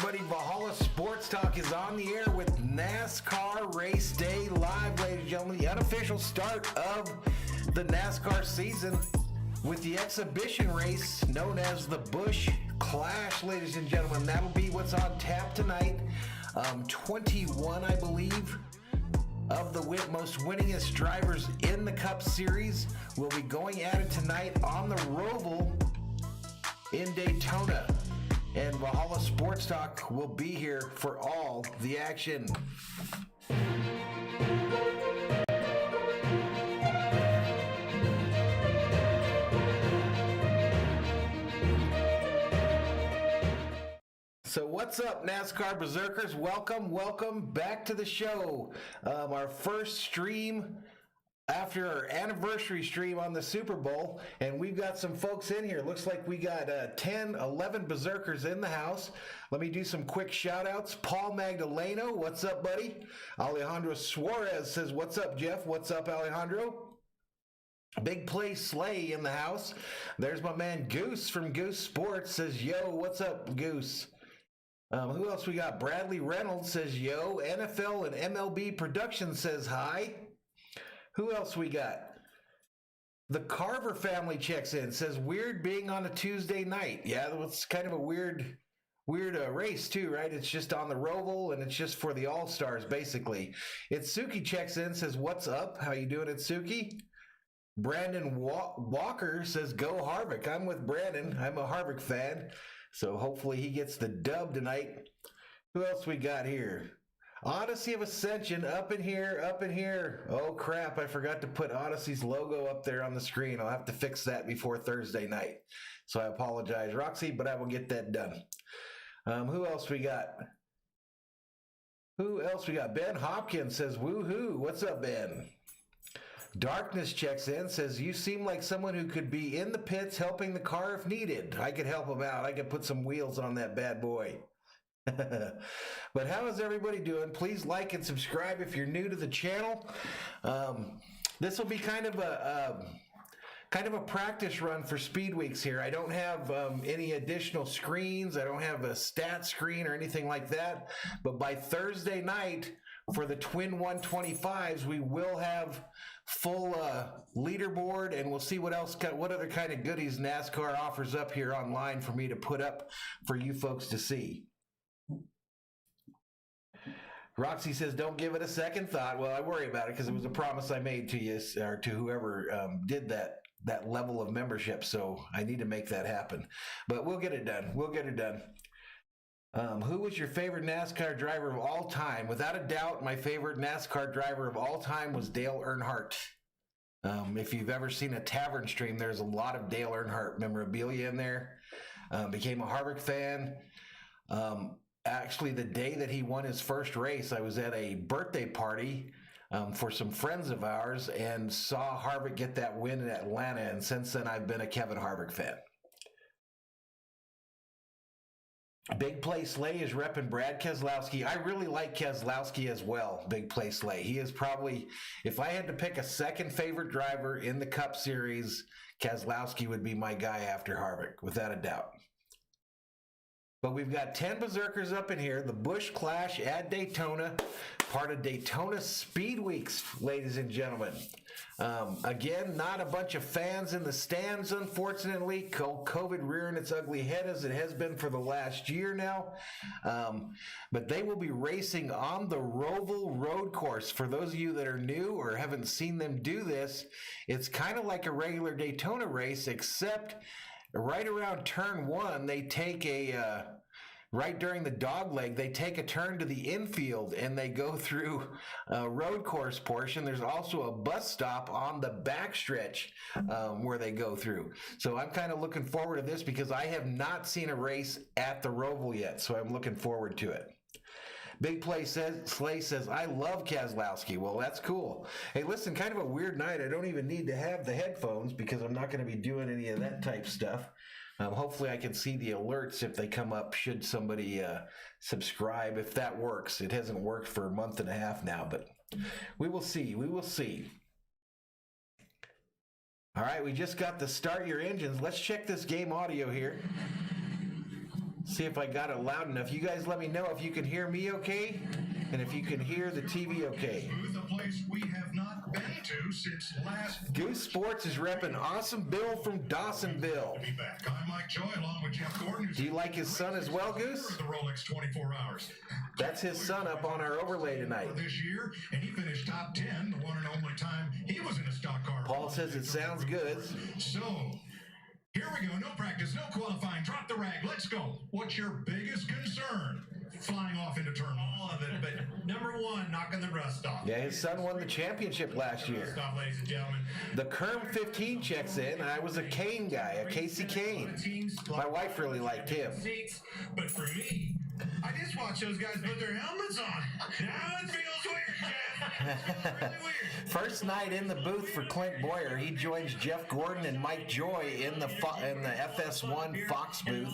everybody. Valhalla Sports Talk is on the air with NASCAR Raceday live, ladies and gentlemen. The unofficial start of the NASCAR season with the exhibition race known as the Busch Clash, ladies and gentlemen. That'll be what's on tap tonight. 21, I believe, of the most winningest drivers in the Cup Series will be going at it tonight on the Roval in Daytona. And Valhalla Sports Talk will be here for all the action. So what's up, NASCAR Berserkers? Welcome back to the show. Our first stream after our anniversary stream on the Super Bowl, and we've got some folks in here. Looks like we got 11 Berserkers in the house. Let me do some quick shout outs. Paul Magdaleno, what's up, buddy? Alejandro Suarez says, what's up, Jeff? What's up, Alejandro? Big Play Slay in the house. There's my man Goose from Goose Sports says, yo, what's up, Goose? Who else we got? Bradley Reynolds says, yo. NFL and MLB Production says hi. Who else we got? The Carver family checks in, says, weird being on a Tuesday night. Yeah, it's kind of a weird race too, right? It's just on the Roval, and it's just for the All-Stars, basically. Itsuki checks in, says, what's up? How you doing, Itsuki? Brandon Walker says, go Harvick. I'm with Brandon. I'm a Harvick fan, so hopefully he gets the dub tonight. Who else we got here? Oddesy of Ascension, up in here. Oh, crap, I forgot to put Oddesy's logo up there on the screen. I'll have to fix that before Thursday night. So I apologize, Roxy, but I will get that done. Who else we got? Ben Hopkins says, woohoo. What's up, Ben? Darkness checks in, says, you seem like someone who could be in the pits helping the car if needed. I could help him out. I could put some wheels on that bad boy. But how is everybody doing? Please like and subscribe if you're new to the channel. This will be kind of a practice run for Speed Weeks here. I don't have any additional screens. I don't have a stat screen or anything like that. But by Thursday night for the Twin 125s, we will have full leaderboard, and we'll see what other kind of goodies NASCAR offers up here online for me to put up for you folks to see. Roxy says, don't give it a second thought. Well, I worry about it because it was a promise I made to you or to whoever did that level of membership. So I need to make that happen. But we'll get it done. Who was your favorite NASCAR driver of all time? Without a doubt, my favorite NASCAR driver of all time was Dale Earnhardt. If you've ever seen a tavern stream, there's a lot of Dale Earnhardt memorabilia in there. Became a Harvick fan. Actually, the day that he won his first race, I was at a birthday party for some friends of ours and saw Harvick get that win in Atlanta. And since then, I've been a Kevin Harvick fan. Big Play Slay is repping Brad Keselowski. I really like Keselowski as well, Big Play Slay. He is probably, if I had to pick a second favorite driver in the Cup Series, Keselowski would be my guy after Harvick, without a doubt. But we've got 10 Berserkers up in here. The Busch Clash at Daytona, part of Daytona Speed Weeks, ladies and gentlemen. Again, not a bunch of fans in the stands, unfortunately. COVID rearing its ugly head as it has been for the last year now. But they will be racing on the Roval road course. For those of you that are new or haven't seen them do this, it's kind of like a regular Daytona race, except right around turn one, they take right during the dog leg, they take a turn to the infield and they go through a road course portion. There's also a bus stop on the backstretch where they go through. So I'm kind of looking forward to this because I have not seen a race at the Roval yet. So I'm looking forward to it. Big Play Slay says, I love Keselowski. Well, that's cool. Hey, listen, kind of a weird night. I don't even need to have the headphones because I'm not going to be doing any of that type stuff. Hopefully I can see the alerts if they come up should somebody subscribe, if that works. It hasn't worked for a month and a half now, but we will see. We will see. All right, we just got the start your engines. Let's check this game audio here. See if I got it loud enough. You guys let me know if you can hear me okay and if you can hear the TV okay. A place we have not been to since last. Goose Sports is repping Awesome Bill from Dawsonville. Be back. I'm Mike Joy along with Jeff Gordon. Do you like his son as well, Goose? The Rolex 24 Hours. That's his son up on our overlay tonight. This year, and he finished top 10, the one and only time he was in a stock car. Paul says it sounds good. So, here we go. No practice, no qualifying. Drop the rag. Let's go. What's your biggest concern? Flying off into turn one. All of it, but number one, knocking the rust off. Yeah, his son won the championship last year. Rust off, ladies and gentlemen. The Kerm 15 checks in, and I was a Kane guy, a Casey Kane. My wife really liked him. But for me, I just watch those guys put their helmets on. Now it feels weird, Jeff. Really weird. First night in the booth for Clint Boyer. He joins Jeff Gordon and Mike Joy in the FS1 Fox booth.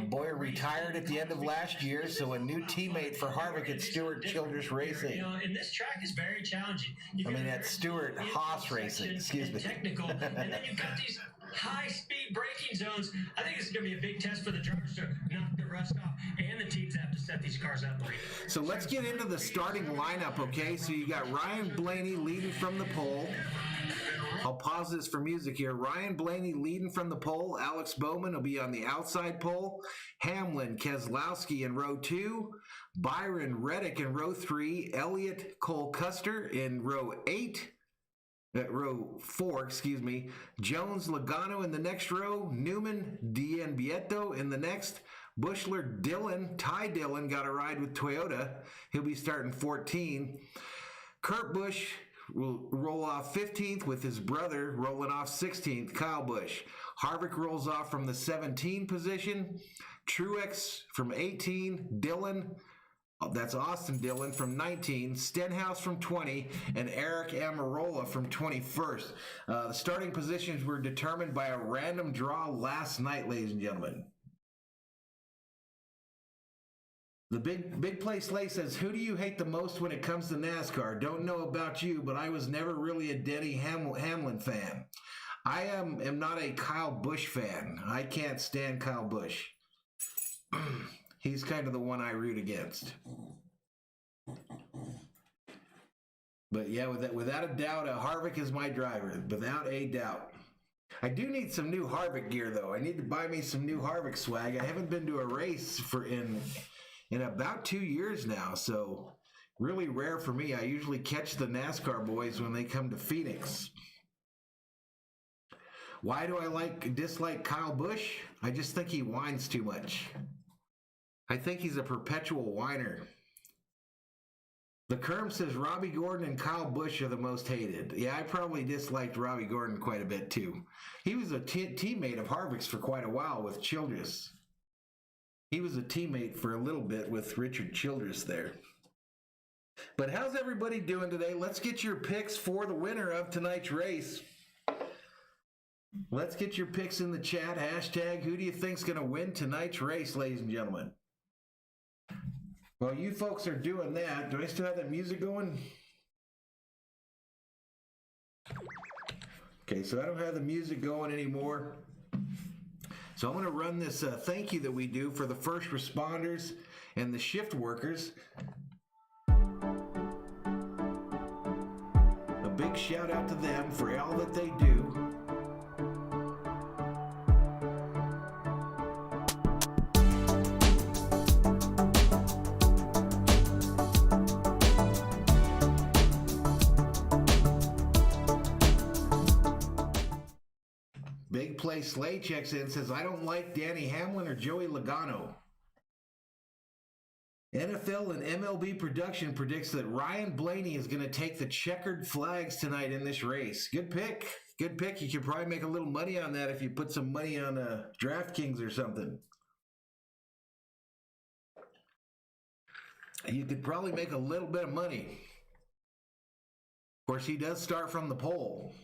Boyer retired at the end of last year, so a new teammate for Harvick at Stewart Childress Racing. You know, and this track is very challenging. I mean, at Stewart Haas Racing, excuse me. Technical, and then you've got these high-speed braking zones. I think it's going to be a big test for the drivers to knock the rust off, and the teams have to set these cars up right. So let's get into the starting lineup, okay? So you got Ryan Blaney leading from the pole. I'll pause this for music here. Ryan Blaney leading from the pole. Alex Bowman will be on the outside pole. Hamlin, Keselowski in row 2. Byron Reddick in row 3. Elliott Cole Custer in row 4, excuse me. Jones, Logano in the next row. Newman, D'Anvieto in the next. Bushler, Ty Dillon got a ride with Toyota. He'll be starting 14. Kurt Busch will roll off 15th with his brother rolling off 16th, Kyle Busch. Harvick rolls off from the 17 position. Truex from 18. Dillon, that's Austin Dillon from 19, Stenhouse from 20, and Eric Amarola from 21st. The starting positions were determined by a random draw last night, ladies and gentlemen. The big play Slay says, who do you hate the most when it comes to NASCAR? Don't know about you, but I was never really a Denny Hamlin fan. I am not a Kyle Busch fan. I can't stand Kyle Busch. He's kind of the one I root against. But yeah, without a doubt, Harvick is my driver. Without a doubt. I do need some new Harvick gear, though. I need to buy me some new Harvick swag. I haven't been to a race in about 2 years now, so really rare for me. I usually catch the NASCAR boys when they come to Phoenix. Why do I dislike Kyle Busch? I just think he whines too much. I think he's a perpetual whiner. The Kerm says Robbie Gordon and Kyle Busch are the most hated. Yeah, I probably disliked Robbie Gordon quite a bit too. He was a teammate of Harvick's for quite a while with Childress. He was a teammate for a little bit with Richard Childress there. But how's everybody doing today? Let's get your picks for the winner of tonight's race. Let's get your picks in the chat. Hashtag, who do you think's going to win tonight's race, ladies and gentlemen? Well, you folks are doing that. Do I still have that music going? Okay, so I don't have the music going anymore. So I'm going to run this thank you that we do for the first responders and the shift workers. A big shout out to them for all that they do. Big Play Slay checks in, says, I don't like Danny Hamlin or Joey Logano. NFL and MLB production predicts that Ryan Blaney is going to take the checkered flags tonight in this race. Good pick. Good pick. You could probably make a little money on that if you put some money on DraftKings or something. You could probably make a little bit of money. Of course, he does start from the pole.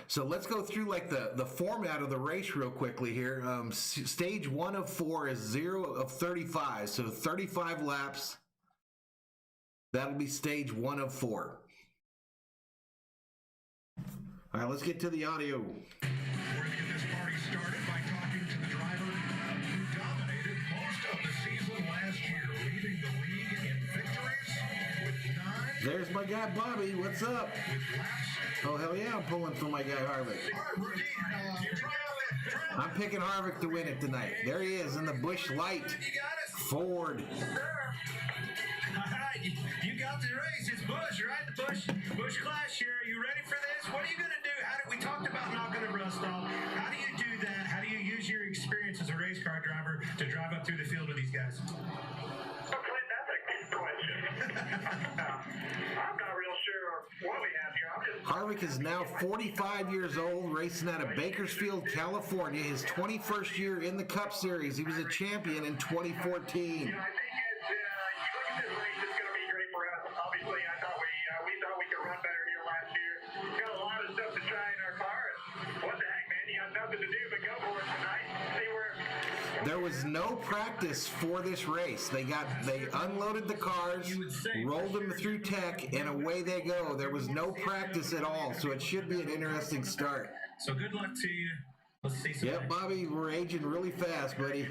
So let's go through like the format of the race real quickly here. Stage 1 of 4 is 0 of 35. So 35 laps. That'll be stage 1 of 4. All right, let's get to the audio. going to get this party started by talking to the driver who dominated most of the season last year, leading the league in victories with 9. There's my guy Bobby. What's up? With laps. Oh, hell yeah, I'm pulling for my guy Harvick. All right, rookie, try out I'm picking Harvick to win it tonight. There he is in the Busch Light. You got it. Ford. All right, you got the race. It's Busch, right? The Busch Clash here. Are you ready for this? What are you going to do? We talked about not going to rust off. How do you do that? How do you use your experience as a race car driver to drive up through the field with these guys? Well, Clint, that's a good question. I'm not real sure what we have here. Harvick is now 45 years old, racing out of Bakersfield, California. His 21st year in the Cup Series. He was a champion in 2014. I think it's, you look at this race, it's going to be great for us. Obviously, I thought we thought we could run better here last year. Got a lot of stuff to try in our car. And what the heck, man? You got nothing to do but go for it tonight. See where. There was no practice for this race. They unloaded the cars, rolled them through tech, and away they go. There was no practice at all, so it should be an interesting start. So good luck to you. Let's see some. Yep, Bobby, we're aging really fast, buddy.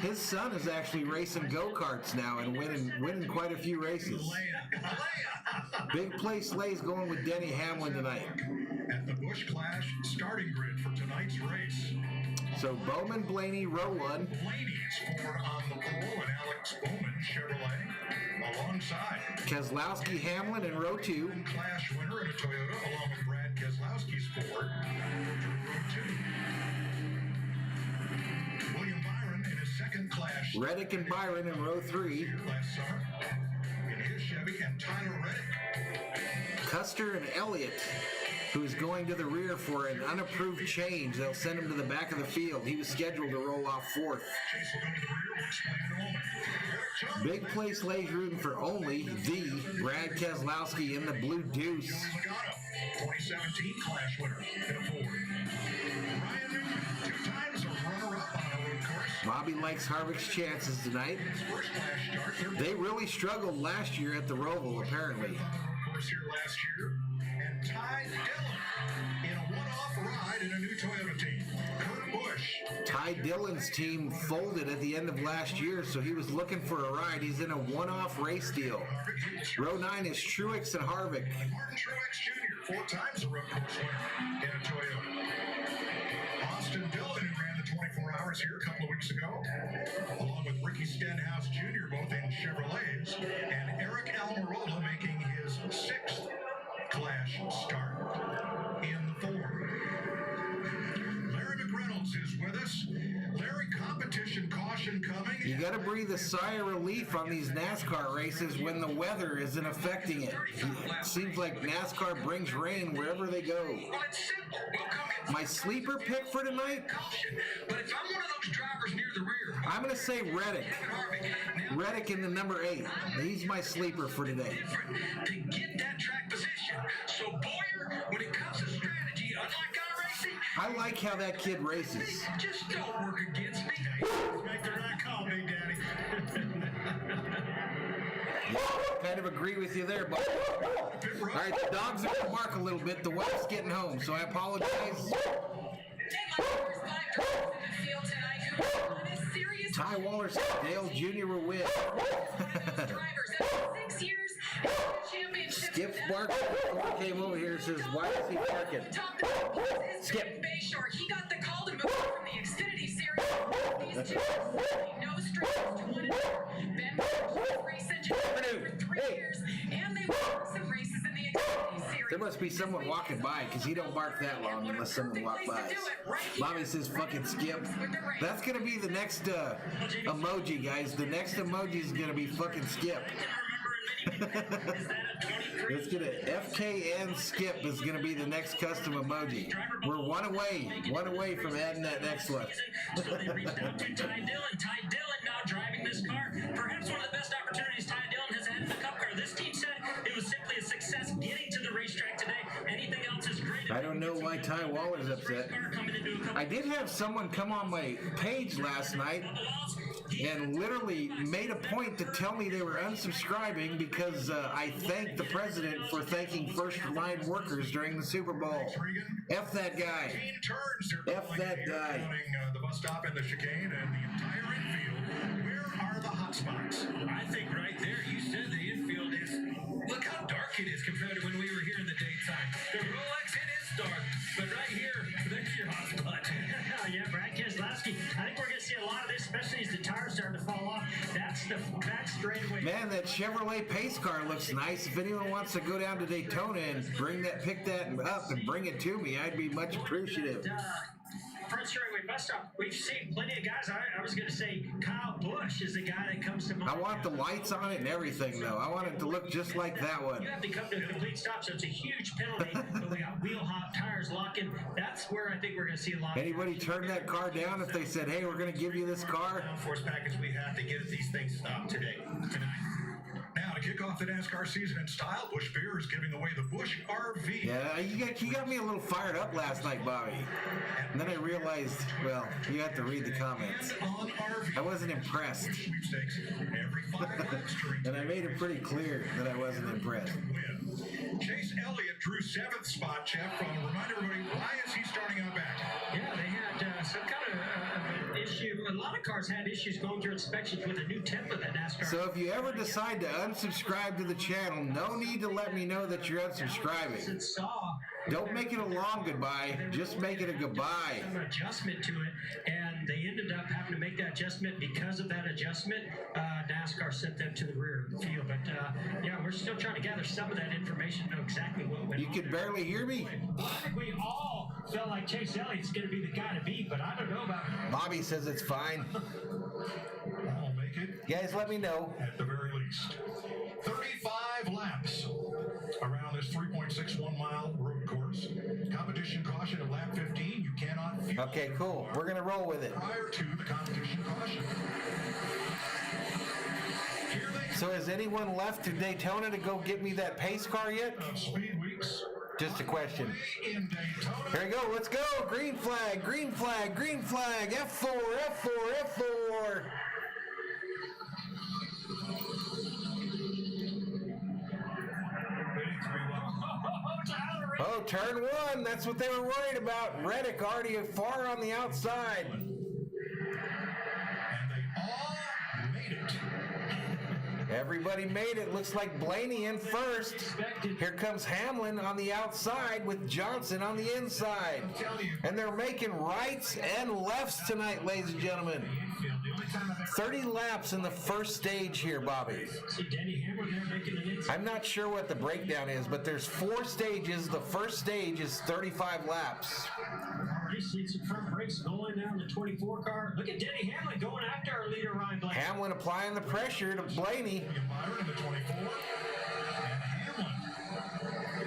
His son is actually racing go-karts now and winning quite a few races. Big Play Slay's going with Denny Hamlin tonight. At the Busch Clash starting grid for tonight's race. So Bowman Blaney, row 1. Blaney's Ford on the pole and Alex Bowman Chevrolet alongside. Keselowski Hamlin in row 2. Clash winner in a Toyota along with Brad Keselowski's Ford. Row 2. William Byron in his second Clash. Reddick and Byron in row 3. Last summer in his Chevy, and Tyler Reddick. Custer and Elliott, who is going to the rear for an unapproved change. They'll send him to the back of the field. He was scheduled to roll off 4th. Chase will go to the rear. We'll explain it all. Eric Jones. Big Place Lays rooting for only the Brad Keselowski in the Blue Deuce. Joey Logano, 2017 Clash winner in a Ford. Ryan Newman, 2 times a runner-up on a road course. Bobby likes Harvick's chances tonight. His first Clash start, third They really struggled last year at the Roval, apparently. on the road course here last year. And Ty Dillon in a one-off ride in a new Toyota team. Kurt Busch. Ty Dillon's team folded at the end of last year, so he was looking for a ride. He's in a one-off race deal. Row 9 is Truex and Harvick. Martin Truex Jr., 4 times a road course winner in a Toyota. Austin Dillon, who ran the 24 hours here a couple of weeks ago, along with Ricky Stenhouse Jr., both in Chevrolets, and Eric Almirola making his 6th Clash start in the Ford. Larry McReynolds is with us. Larry, competition caution coming. You got to breathe a sigh of relief on these NASCAR races when the weather isn't affecting it. It seems like NASCAR brings rain wherever they go. Well, it's simple. We'll come in My sleeper pick for tonight, caution. But if I'm one of those drivers near the rear, I'm going to say Reddick. Harvick, now Reddick in the number 8. He's my sleeper for today. different to get that track position. So Boyer, when it comes to strategy, unlike our racing, I like how that kid races. just don't work against me. Make the right call, Big Daddy. Kind of agree with you there, Bob. All right, the dogs are going to bark a little bit. The wife's getting home, so I apologize. Ty Waller said Dale Jr. will win. Skip's barking before he came over here. Says, why is he barking? Skip. He got the call to move from the Xfinity series. These two no strings to one another. Ben was race engineer for 3 years, and they won some races in the Xfinity series. There must be someone walking by because he don't bark that long unless someone walks by. Bobby says fucking Skip. That's going to be the next emoji, guys. The next emoji is going to be fucking Skip. It's gonna FKN Skip is gonna be the next custom emoji. We're one away from adding that next one. So they reached out to Ty Dillon. Ty Dillon now driving this car. Perhaps one of the best opportunities Ty Dillon has had in the Cup car. This team said it was simply a success getting to the racetrack today. Anything else is great. I don't know why Ty Waller's upset. I did have someone come on my page last night and literally made a point to tell me they were unsubscribing because I thanked the president for thanking first-line workers during the Super Bowl. F that guy. F that guy. The bus stop and the chicane and the entire infield. Where are the hot spots? I think right there, you said the infield is. Look how dark it is compared to when we were here in the daytime. The Rolex, it is dark, but right here, there's your hot spot. Yeah, Brad Keselowski. I think we're going to see a lot of this, especially as the tires start to fall off. That's straightaway. Man, that Chevrolet pace car looks nice. If anyone wants to go down to Daytona and pick that up and bring it to me, I'd be much appreciative. Prince Railway bus stop. We've seen plenty of guys. I was going to say Kyle Busch is the guy that comes to mind. I want the lights on it and everything, though. I want it to look just like that one. You have to come to a complete stop, so it's a huge penalty. But we got wheel hop, tires locking. That's where I think we're going to see a lot. Anybody turn that car down if they said, hey, we're going to give you this car? Downforce package we have to get these things stopped tonight. Now, to kick off the NASCAR season in style, Busch Beer is giving away the Busch RV. Yeah, you got me a little fired up last night, Bobby. And then I realized, well, you have to read the comments. On RV. I wasn't impressed. Sweepstakes every 5 laps during And I made it pretty clear that I wasn't impressed. win. Chase Elliott drew 7th spot. Jeff, remind everybody, why is he starting out back? Yeah, they had some kind of an issue. A lot of cars had issues going through inspections with a new template that NASCAR. So if you ever decide to unsubscribe to the channel, no need to let me know that you're unsubscribing. Don't make it a long goodbye, just make it a goodbye. Some adjustment to it, and they ended up having to make that adjustment. Because of that adjustment, NASCAR sent them to the rear of the field. But yeah, we're still trying to gather some of that information to know exactly what went on. You could barely hear me. I think we all felt like Chase Elliott's going to be the guy to beat, but I don't know about Bobby says it's fine. I'll make it Guys, let me know. at the very least. 35 laps around this 3.61 mile road course. Competition caution at lap 15. You cannot fuel Okay, cool. We're going to roll with it. prior to the competition caution. Here they So has anyone left to Daytona to go get me that pace car yet? come, Speed Weeks Just a question. in Daytona. Here we go. Let's go. Green flag, green flag, green flag. F4, F4, F4. Oh, turn 1. That's what they were worried about. Reddick already far on the outside. And they all made it. Everybody made it. Looks like Blaney in first. Here comes Hamlin on the outside with Johnson on the inside. And they're making rights and lefts tonight, ladies and gentlemen. 30 laps in the first stage here, Bobby. see Denny Hamlin there making an inside. I'm not sure what the breakdown is, but there's 4 stages. The first stage is 35 laps. Already seen some front brakes going down the 24 car. Look at Denny Hamlin going after our leader, Ryan Blaney. Hamlin applying the pressure to Blaney. Byron in the 24. And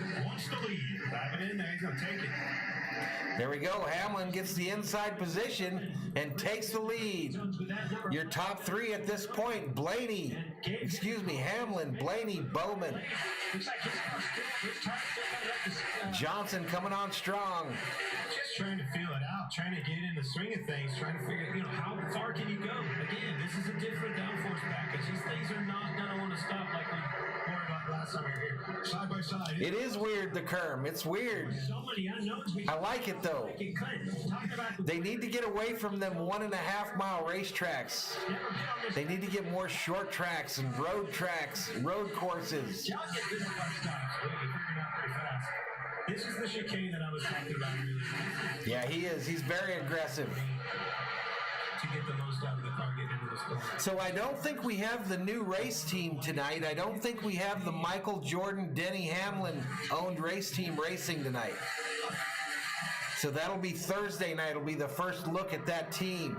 Hamlin wants the lead. Dive it in there. He's going to take it. There we go. Hamlin gets the inside position and takes the lead. Your top 3 at this point, Hamlin, Blaney, Bowman. Looks like his car's still, his tire's still coming up this, Johnson coming on strong. Just trying to feel it out, trying to get in the swing of things, trying to figure, how far can you go? Again, this is a different downforce package. These things are not going to want to stop like we worried about last time we were here. Side by side. It is weird, the Kerm. It's weird. so many unknowns. I like it, though. We can talk about the They need to get away from them 1.5 mile racetracks. They need to get more short tracks and road courses. John gets this one stop. Really figuring out pretty fast. This is the chicane that I was talking about really Yeah, he is. He's very aggressive. to get the most out of the car getting into this corner. So I don't think we have the new race team tonight. I don't think we have the Michael Jordan, Denny Hamlin owned race team racing tonight. So that'll be Thursday night. It'll be the first look at that team.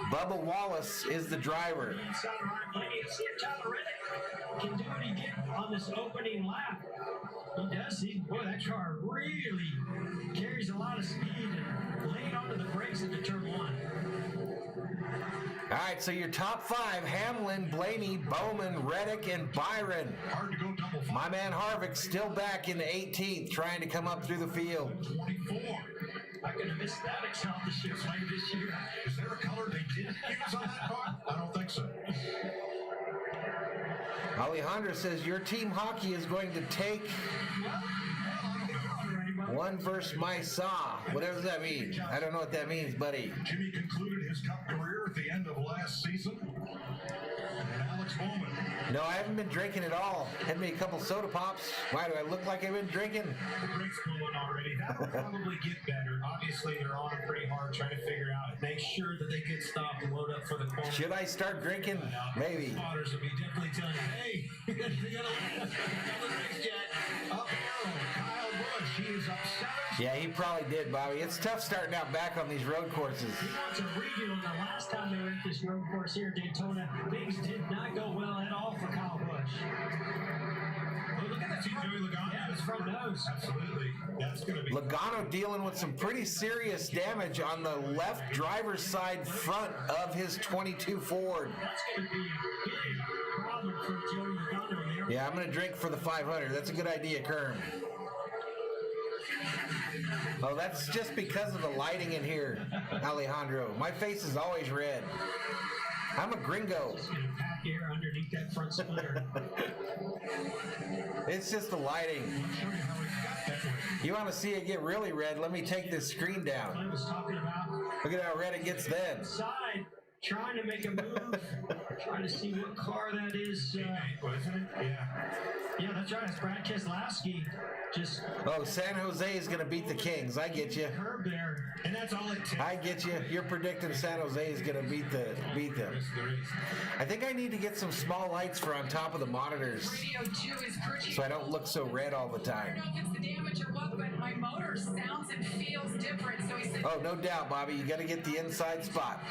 Bubba Wallace is the driver. Inside Ryan Blaney. Let's see if Tyler Reddick can do what he did on this opening lap. He does. Boy, that car really carries a lot of speed and laid onto the brakes into turn 1. All right, so your top 5, Hamlin, Blaney, Bowman, Reddick, and Byron. Hard to go double five. My man Harvick still back in the 18th, trying to come up through the field. 24. Not going to miss that accomplishment later this year. Is there a color they didn't use on that car? I don't think so. Alejandro says your team hockey is going to take one versus my saw. Whatever does that mean? I don't know what that means, buddy. Jimmy concluded his Cup career at the end of last season. And Alex Bowman. No, I haven't been drinking at all. Had me a couple soda pops. Why do I look like I've been drinking? The brakes going already. That will probably get better. Obviously, they're on it pretty hard trying to figure out, make sure that they get stopped and load up for the corner. Should I start drinking? Maybe. Spotters will be definitely telling you, hey, you gotta race yet. Up arrow, Kyle Busch. He is up 7. Yeah, he probably did, Bobby. It's tough starting out back on these road courses. He wants a redo. The last time they were at this road course here at Daytona, things did not go well at all for Kyle Busch. Oh, look at that. See Joey Logano? Yeah, his front nose. Absolutely. That's going to be... Logano dealing with some pretty serious damage on the left driver's side front of his 22 Ford. That's going to be a big problem for Joey Logano there. Yeah, I'm going to drink for the 500. That's a good idea, Kerm. Oh, that's just because of the lighting in here, Alejandro. My face is always red. I'm a gringo. Just going to pack air underneath that front splitter. It's just the lighting. You want to see it get really red? Let me take this screen down. I was talking about Look at how red it gets then. side, trying to make a move, trying to see what car that is. Wasn't it? Yeah. Yeah, that's right. It's Brad Keselowski. Just Oh, San Jose is going to beat the Kings. I get you. curb there. And that's all it takes. I get you. You're predicting San Jose is going to beat them. I think I need to get some small lights for on top of the monitors Radio 2 is purchased. so I don't look so red all the I time. don't know if it's the damage or what, but my motor sounds and feels different. So he said, Oh, no doubt, Bobby. You got to get the inside spot.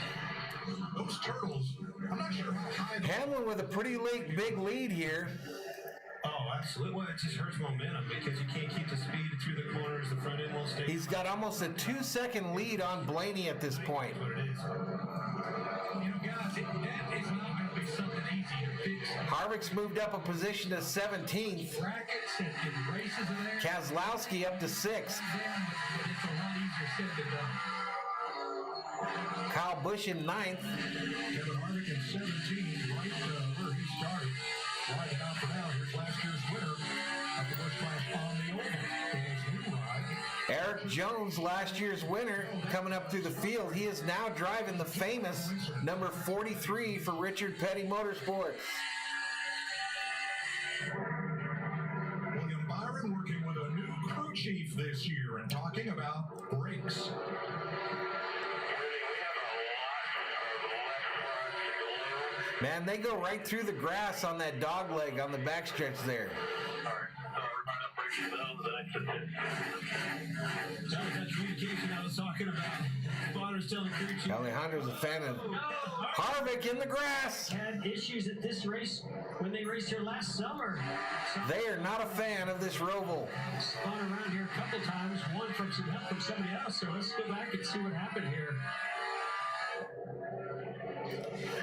Those turtles, I'm not sure how high Hamlin with a pretty big lead here. Oh, absolutely. Well, it just hurts momentum because you can't keep the speed through the corners. The front end won't stay. He's got almost a 2-second lead on Blaney at this point. What it is. You know, guys, that is not going to be something easy to fix. Harvick's moved up a position to 17th. Brackets and races in there. Keselowski up to 6th. But it's a lot easier said than done. Kyle Busch in 9th. Kevin Harvick in 17, right where he started. Right about for now, here's last year's winner of the Busch Clash on the oval. In his new ride. Eric Jones, last year's winner, coming up through the field. He is now driving the famous number 43 for Richard Petty Motorsports. William Byron working with a new crew chief this year and talking about brakes. Man, they go right through the grass on that dog leg on the backstretch there. That was that communication I was talking about. Spotters telling crew chief. Alejandro's a fan of Harvick in the grass. Had issues at this race when they raced here last summer. They are not a fan of this Roval. Spun around here a couple times, one from some help from somebody else. So let's go back and see what happened here.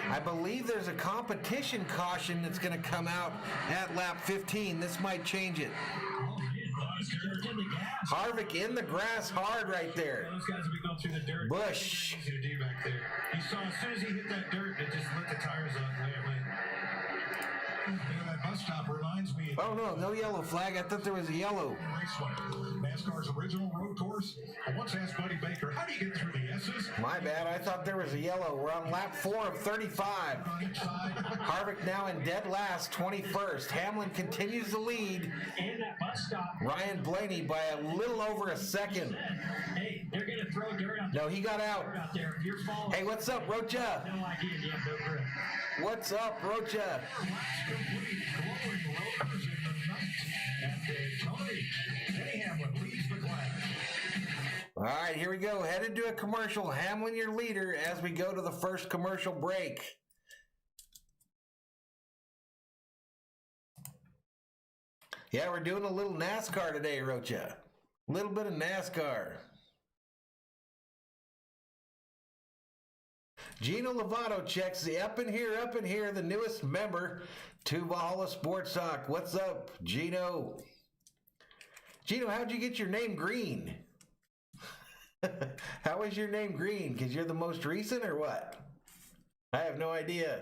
I believe there's a competition caution that's going to come out at lap 15. This might change it. Oh, man. In the gas. Harvick in the grass hard right there. Those guys will be going through the dirt. Busch. Easy to do back there. You saw as soon as he hit that dirt, it just lit the tires up. You know, that bus stop reminds me of Oh, no yellow flag. I thought there was a yellow. Raceway, NASCAR's original road course. I once asked Buddy Baker, how do you get through the S's? My bad. I thought there was a yellow. We're on lap 4 of 35. On each side. Harvick now in dead last, 21st. Hamlin continues to lead And that bus stop. Ryan Blaney by a little over a second. Hey, they're going to throw dirt out No, he got out. there. If you're falling, Hey, what's up, Rocha? no idea. You have no grip. What's up, Rocha? Complete glowing rotors in the night at Daytona. Denny Hamlin leads the class. All right, here we go. Headed to a commercial. Hamlin, your leader, as we go to the first commercial break. Yeah, we're doing a little NASCAR today, Rocha. A little bit of NASCAR. Gino Lovato checks the up in here, the newest member to Valhalla Sports Talk. What's up, Gino? Gino, how'd you get your name green? How is your name green? Because you're the most recent or what? I have no idea.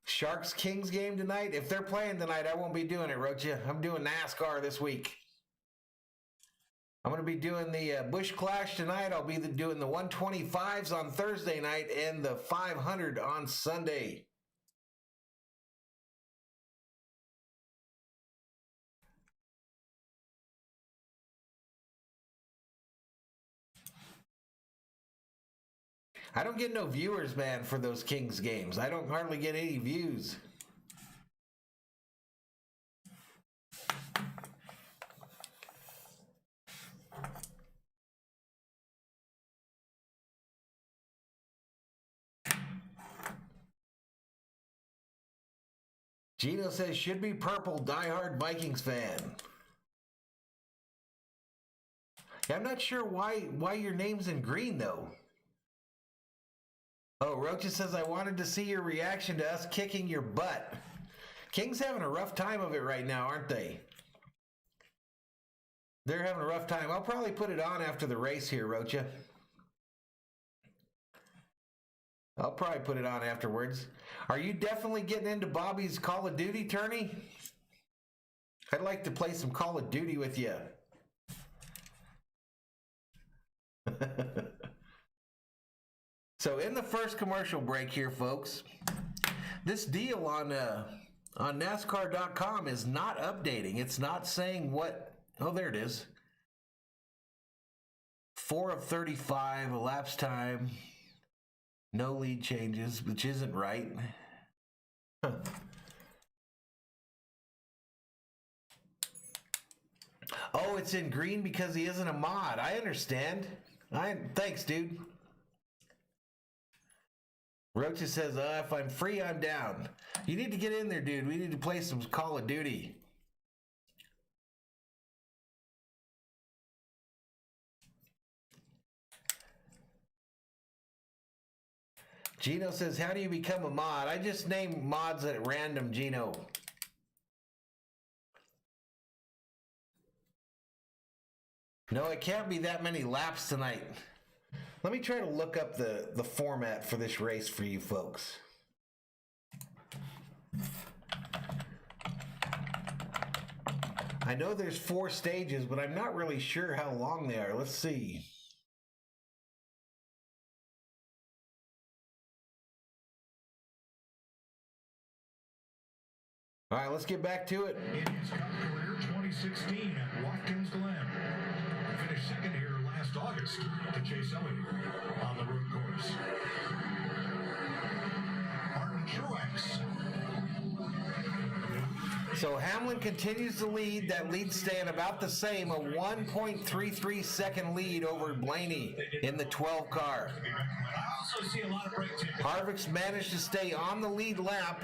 Sharks Kings game tonight? If they're playing tonight, I won't be doing it, Rocha. I'm doing NASCAR this week. I'm going to be doing the Busch Clash tonight. I'll be doing the 125s on Thursday night and the 500 on Sunday. I don't get no viewers, man, for those Kings games. I don't hardly get any views. Gino says, should be purple, diehard Vikings fan. Yeah, I'm not sure why your name's in green, though. Oh, Rocha says, I wanted to see your reaction to us kicking your butt. King's having a rough time of it right now, aren't they? They're having a rough time. I'll probably put it on after the race here, Rocha. I'll probably put it on afterwards. Are you definitely getting into Bobby's Call of Duty tourney? I'd like to play some Call of Duty with you. So in the first commercial break here, folks, this deal on NASCAR.com is not updating. It's not saying what... Oh, there it is. 4 of 35, elapsed time, no lead changes, which isn't right. Huh. Oh, it's in green because he isn't a mod. I understand. Thanks, dude. Rocha says, if I'm free, I'm down. You need to get in there, dude. We need to play some Call of Duty. Gino says, how do you become a mod? I just name mods at random, Gino. No, it can't be that many laps tonight. Let me try to look up the format for this race for you folks. I know there's 4 stages, but I'm not really sure how long they are. Let's see. All right, let's get back to it. In his Cup career, 2016 at Watkins Glen. He finished second here last August to Chase Illy on the road course. Martin Truex. So Hamlin continues to lead. That lead staying about the same, a 1.33 second lead over Blaney in the 12 car. I also see a lot of brake tickets. Harvick's managed to stay on the lead lap,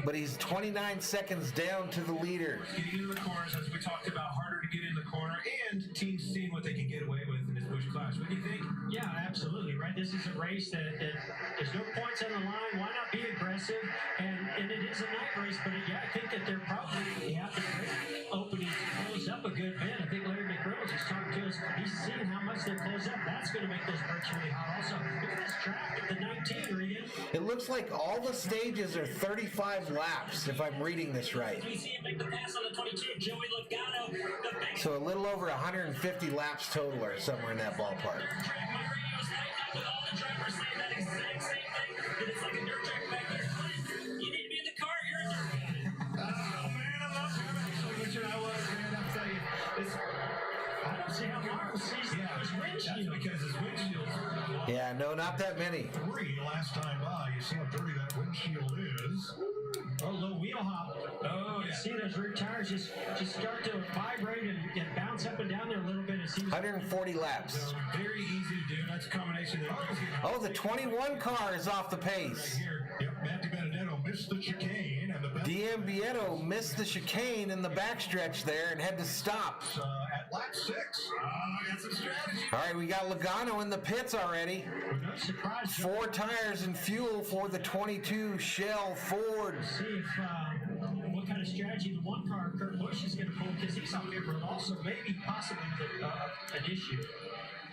but he's 29 seconds down to the leader. Getting into the corners, as we talked about, harder to get in the corner, and teams seeing what they can get away with in this Busch Clash. What do you think? Yeah, absolutely, right? This is a race that there's no points on the line. Why not be aggressive? And it is a night race, but yeah, I think that they're probably have the opening to close up a good bit. I think Larry McReynolds is talking to us. He's seeing how much they close up. That's going to make those birds really hot. Also, look at this track at the 19, Regan. It looks like all the stages are 35 laps, if I'm reading this right. So a little over 150 laps total or somewhere in that ballpark. Yeah, no, not that many. 3 last time by. You see how dirty that windshield is. Oh, low wheel hop. Oh, yeah. See those rear tires just start to vibrate and bounce up and down there a little bit. 140 laps. So very easy to do. That's a combination of Oh, the 21 car is off the pace. Yep, Matty Benedetto missed the chicane. And the D'Ambietto missed the chicane in the backstretch there and had to stop. At lap 6. got some strategy. All right, we got Logano in the pits already. No surprise. 4 tires and fuel for the 22 Shell Ford. See if what kind of of strategy the one car Kurt Busch is going to pull because he's on pit road also, maybe possibly an issue.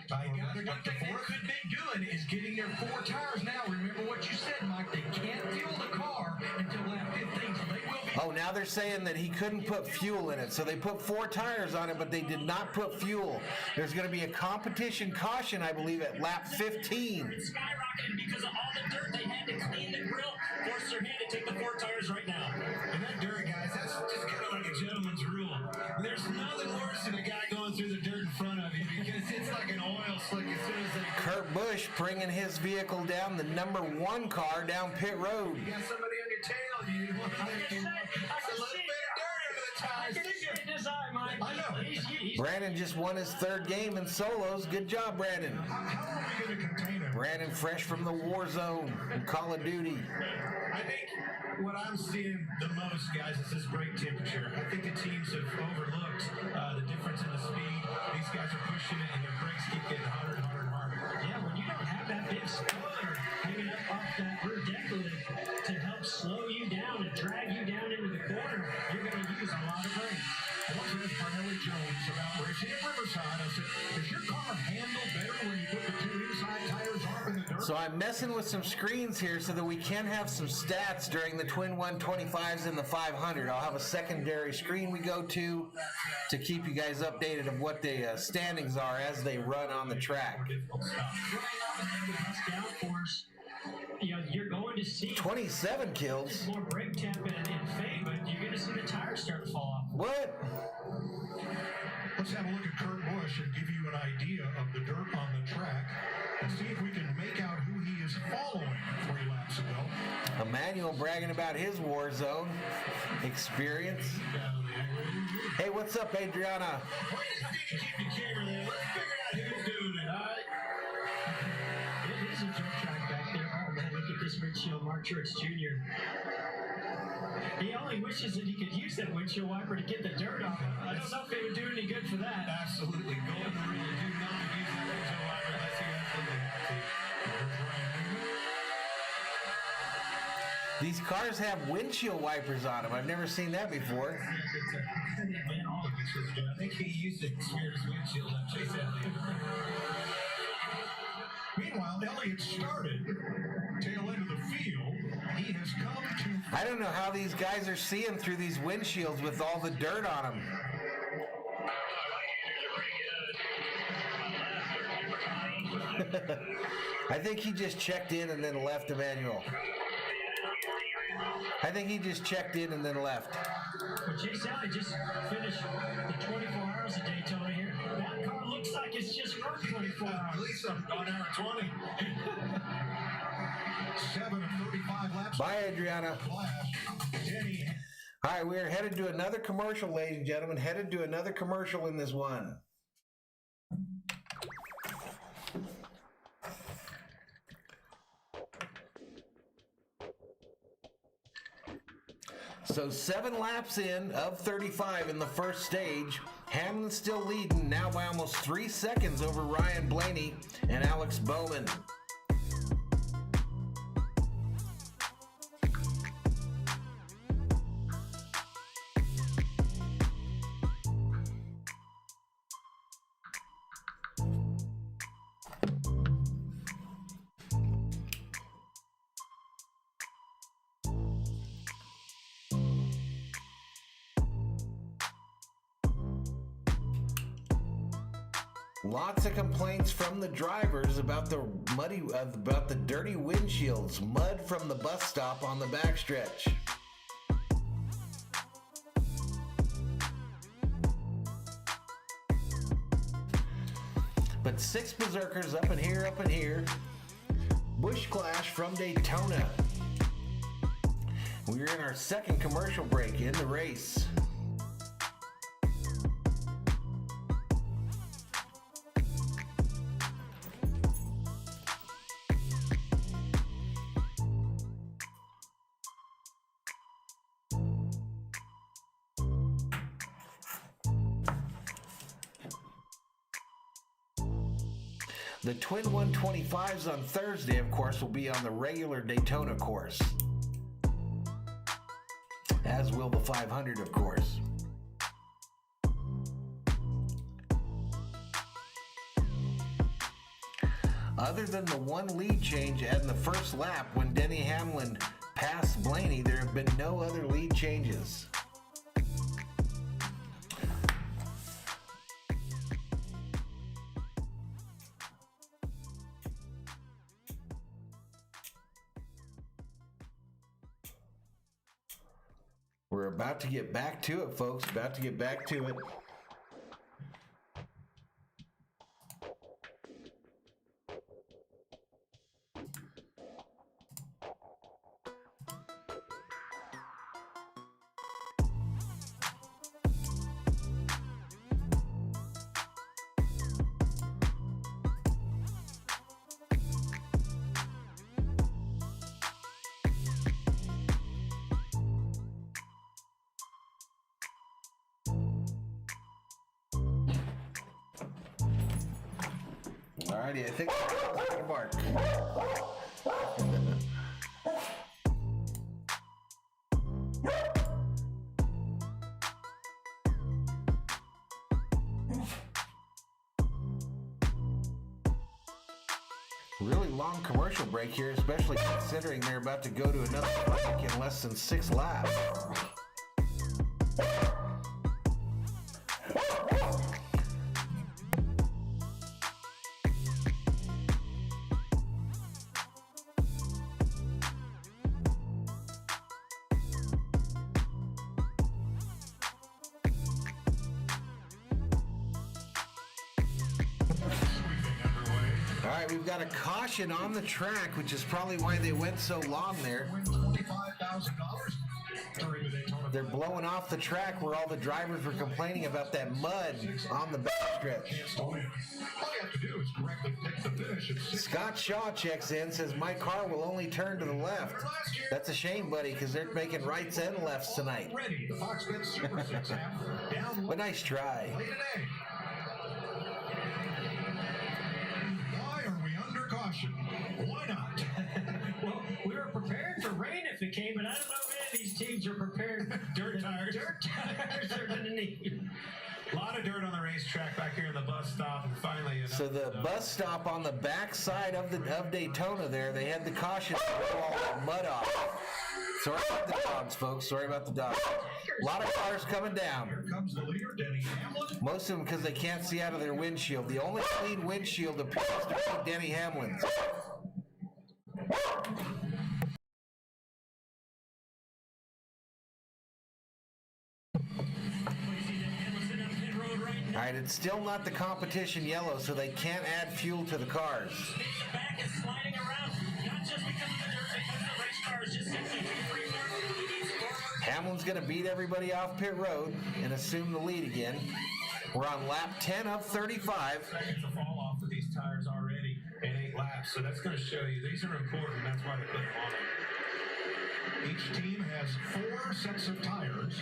One thing they could be doing is getting their 4 tires now. Remember what you said, Mike. They can't fuel the car until lap 15, so they will be. Oh, now they're saying that he couldn't put fuel in it. So they put 4 tires on it, but they did not put fuel. There's going to be a competition caution, I believe, at lap 15. It's skyrocketing because of all the dirt they had to clean the grill. Force their hand to take the 4 tires right now. And that dirt, guys, that's just kind of like a gentleman's rule. There's nothing worse than a guy going through the dirt in front of you because it's like an oil slick as soon as they. Kurt Busch bringing his vehicle down, the number 1 car down pit road. You got somebody on your tail. You want to get a little bit of dirt over the tires. I know. Brandon just won his 3rd game in solos. Good job, Brandon. How are we going to contain him? Brandon fresh from the war zone in Call of Duty. I think what I'm seeing the most, guys, is this brake temperature. I think the teams have overlooked the difference in the speed. These guys are pushing it, and their brakes keep getting harder and harder and harder. Yeah, when you don't have that big spoiler hanging up off that rear deck lid to help slow you down and drag you down into the corner, you're going to use a lot of brakes. I want to ask Parnelli Jones about racing at Riverside. I said, does your car handle better when you put the 2 inside tires off in the dirt? So I'm messing with some screens here so that we can have some stats during the Twin 125s and the 500. I'll have a secondary screen we go to keep you guys updated of what the standings are as they run on the track. Downforce, you know, you're going to see 27 kills. more brake temp and fade, but you're going to see the tires start to fall off. What? Let's have a look at Kurt Busch and give you an idea of the dirt on the track and see if we can make out who he is following 3 laps ago. Emmanuel bragging about his war zone experience. Hey, what's up, Adriana? Wait a second, keep the camera there. Let's figure out who's doing it, all right? It is a dirt track back there. Oh, man, look at this windshield. Mark Truex Jr. He only wishes that he could use that windshield wiper to get the dirt off. I don't know if it would do any good for that. Absolutely. Golden rule. Do not use that windshield wiper unless you absolutely have to. These cars have windshield wipers on them. I've never seen that before. I think he used it to smear his windshield up Chase Elliott. Meanwhile, Elliott started tail end of the field. He has come to. I don't know how these guys are seeing through these windshields with all the dirt on them. I think he just checked in and then left, Emmanuel. I think he just checked in and then left. Well, Chase Elliott just finished the 24 hours of Daytona here. That car looks like it's just run 24 hours. At least on hour 20. 7 of 35 laps. Bye, Adriana. Denny. All right, we are headed to another commercial, ladies and gentlemen. Headed to another commercial in this one. So 7 laps in of 35 in the first stage. Hamlin's still leading, now by almost 3 seconds over Ryan Blaney and Alex Bowman. Lots of complaints from the drivers about the dirty windshields, mud from the bus stop on the backstretch. But 6 berserkers up in here. Busch Clash from Daytona. We're in our second commercial break in the race. The Twin 125s on Thursday, of course, will be on the regular Daytona course, as will will the 500, of course. Other than the one lead change in the first lap when Denny Hamlin passed Blaney, there have been no other lead changes. We're about to get back to it, folks. About to get back to it. Alrighty, I think that's the mark. Really long commercial break here, especially considering they're about to go to another break in less than 6 laps. We've got a caution on the track, which is probably why they went so long there. They're blowing off the track where all the drivers were complaining about that mud on the backstretch. Scott Shaw checks in, says, my car will only turn to the left. That's a shame, buddy, because they're making rights and lefts tonight. But nice try. Why not? Well, we were prepared for rain if it came, but I don't know if any of these teams are prepared. Dirt tires are going to need. A lot of dirt on the racetrack back here in the bus stop, and finally. So the bus stop on the back side of Daytona there, they had the caution to blow all that mud off. Sorry about the dogs, folks. Sorry about the dogs. A lot of cars coming down. Here comes the leader, Denny Hamlin. Most of them because they can't see out of their windshield. The only clean windshield appears to be Denny Hamlin's. All right, it's still not the competition yellow, so they can't add fuel to the cars. The back is sliding around, not just because of the dirt, because the race car is just simply too free forward. Hamlin's going to beat everybody off pit road and assume the lead again. We're on lap 10 of 35. Seconds to fall off with these tires already in 8 laps, so that's going to show you these are important. That's why they put them on it. Each team has 4 sets of tires,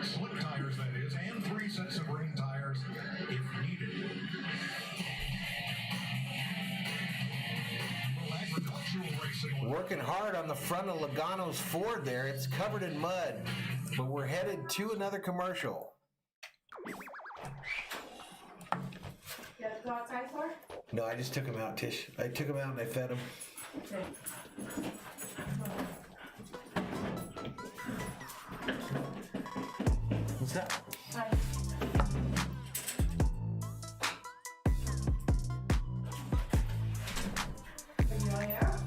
slick tires that is, and 3 sets of rain tires if needed. Working hard on the front of Logano's Ford there. It's covered in mud, but we're headed to another commercial. You have to go outside for? No, I just took him out, Tish. I took him out and I fed him. Okay. What's that? Hi. Are you on air?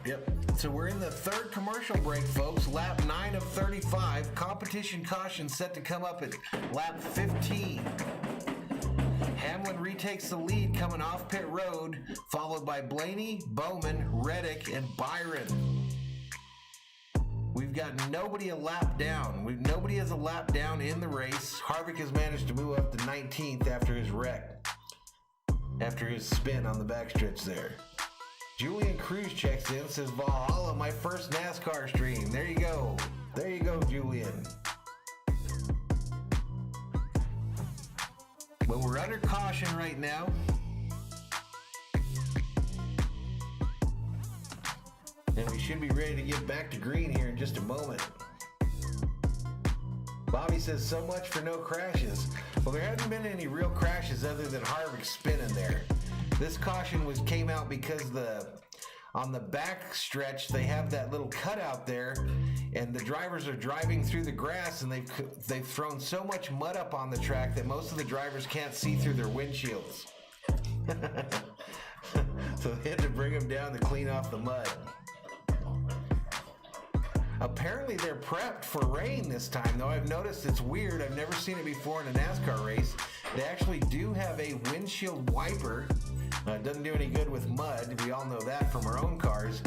Yep. So we're in the third commercial break, folks. Lap 9 of 35. Competition caution set to come up at lap 15. Hamlin retakes the lead coming off pit road, followed by Blaney, Bowman, Reddick, and Byron. We've got nobody a lap down. Nobody has a lap down in the race. Harvick has managed to move up to 19th after his wreck, after his spin on the backstretch there. Julian Cruz checks in, says, Valhalla, my first NASCAR stream. There you go. There you go, Julian. But we're under caution right now. And we should be ready to get back to green here in just a moment. Bobby says, so much for no crashes. Well, there hadn't been any real crashes other than Harvick spinning there. This caution came out because on the back stretch, they have that little cutout there, and the drivers are driving through the grass, and they've thrown so much mud up on the track that most of the drivers can't see through their windshields. So they had to bring them down to clean off the mud. Apparently they're prepped for rain this time, though. I've noticed it's weird. I've never seen it before in a NASCAR race. They actually do have a windshield wiper. It doesn't do any good with mud. We all know that from our own cars.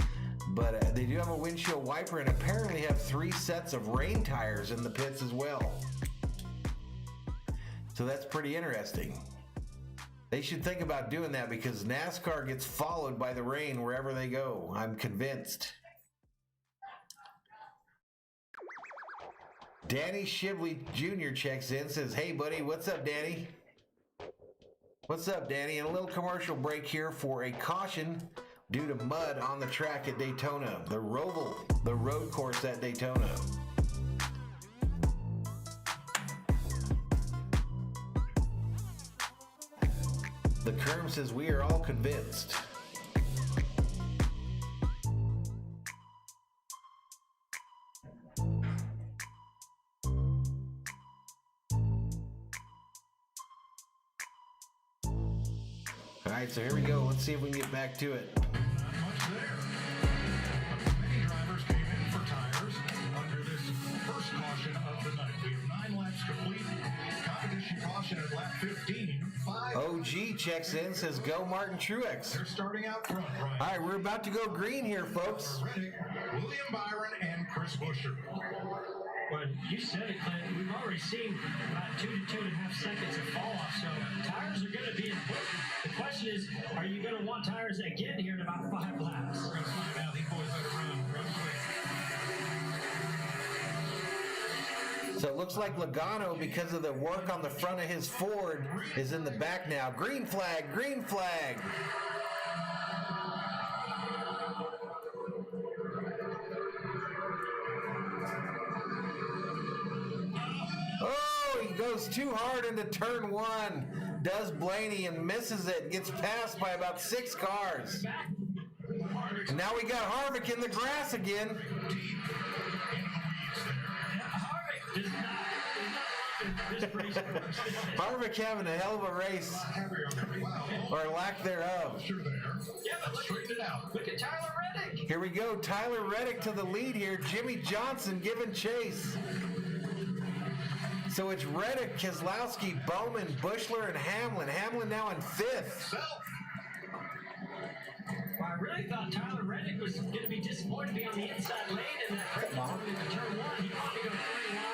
But they do have a windshield wiper and apparently have 3 sets of rain tires in the pits as well. So that's pretty interesting. They should think about doing that because NASCAR gets followed by the rain wherever they go. I'm convinced. Danny Shibley Jr. checks in, says, hey, buddy, what's up, Danny? What's up, Danny? And a little commercial break here for a caution due to mud on the track at Daytona, the Roval, the road course at Daytona. The Kerm says, we are all convinced. All right, so here we go. Let's see if we can get back to it. Not much there. Many drivers came in for tires under this first caution of the night. We have 9 laps complete. Competition caution at lap 15. 5. OG checks in, says, go Martin Truex. They're starting out front, Ryan. All right, we're about to go green here, folks. Reddick, William Byron, and Chris Buescher. Well, you said it, Clint. We've already seen about 2 to 2.5 seconds of fall off, so tires are going to be important. The question is, are you going to want tires again here in about 5 laps? We're going to find out. These boys let run. So it looks like Logano, because of the work on the front of his Ford, is in the back now. Green flag, green flag. Oh, he goes too hard into turn 1. Does Blaney and misses it. Gets passed by about 6 cars. And now we got Harvick in the grass again. Harvick having a hell of a race, or lack thereof. Yeah, but look at Tyler Reddick. Here we go, Tyler Reddick to the lead here. Jimmy Johnson giving chase. So it's Reddick, Keselowski, Bowman, Buschler, and Hamlin. Hamlin now in 5th. Well, I really thought Tyler Reddick was going to be disappointed to be on the inside lane in that break into turn 1. He wanted to go 3 wide.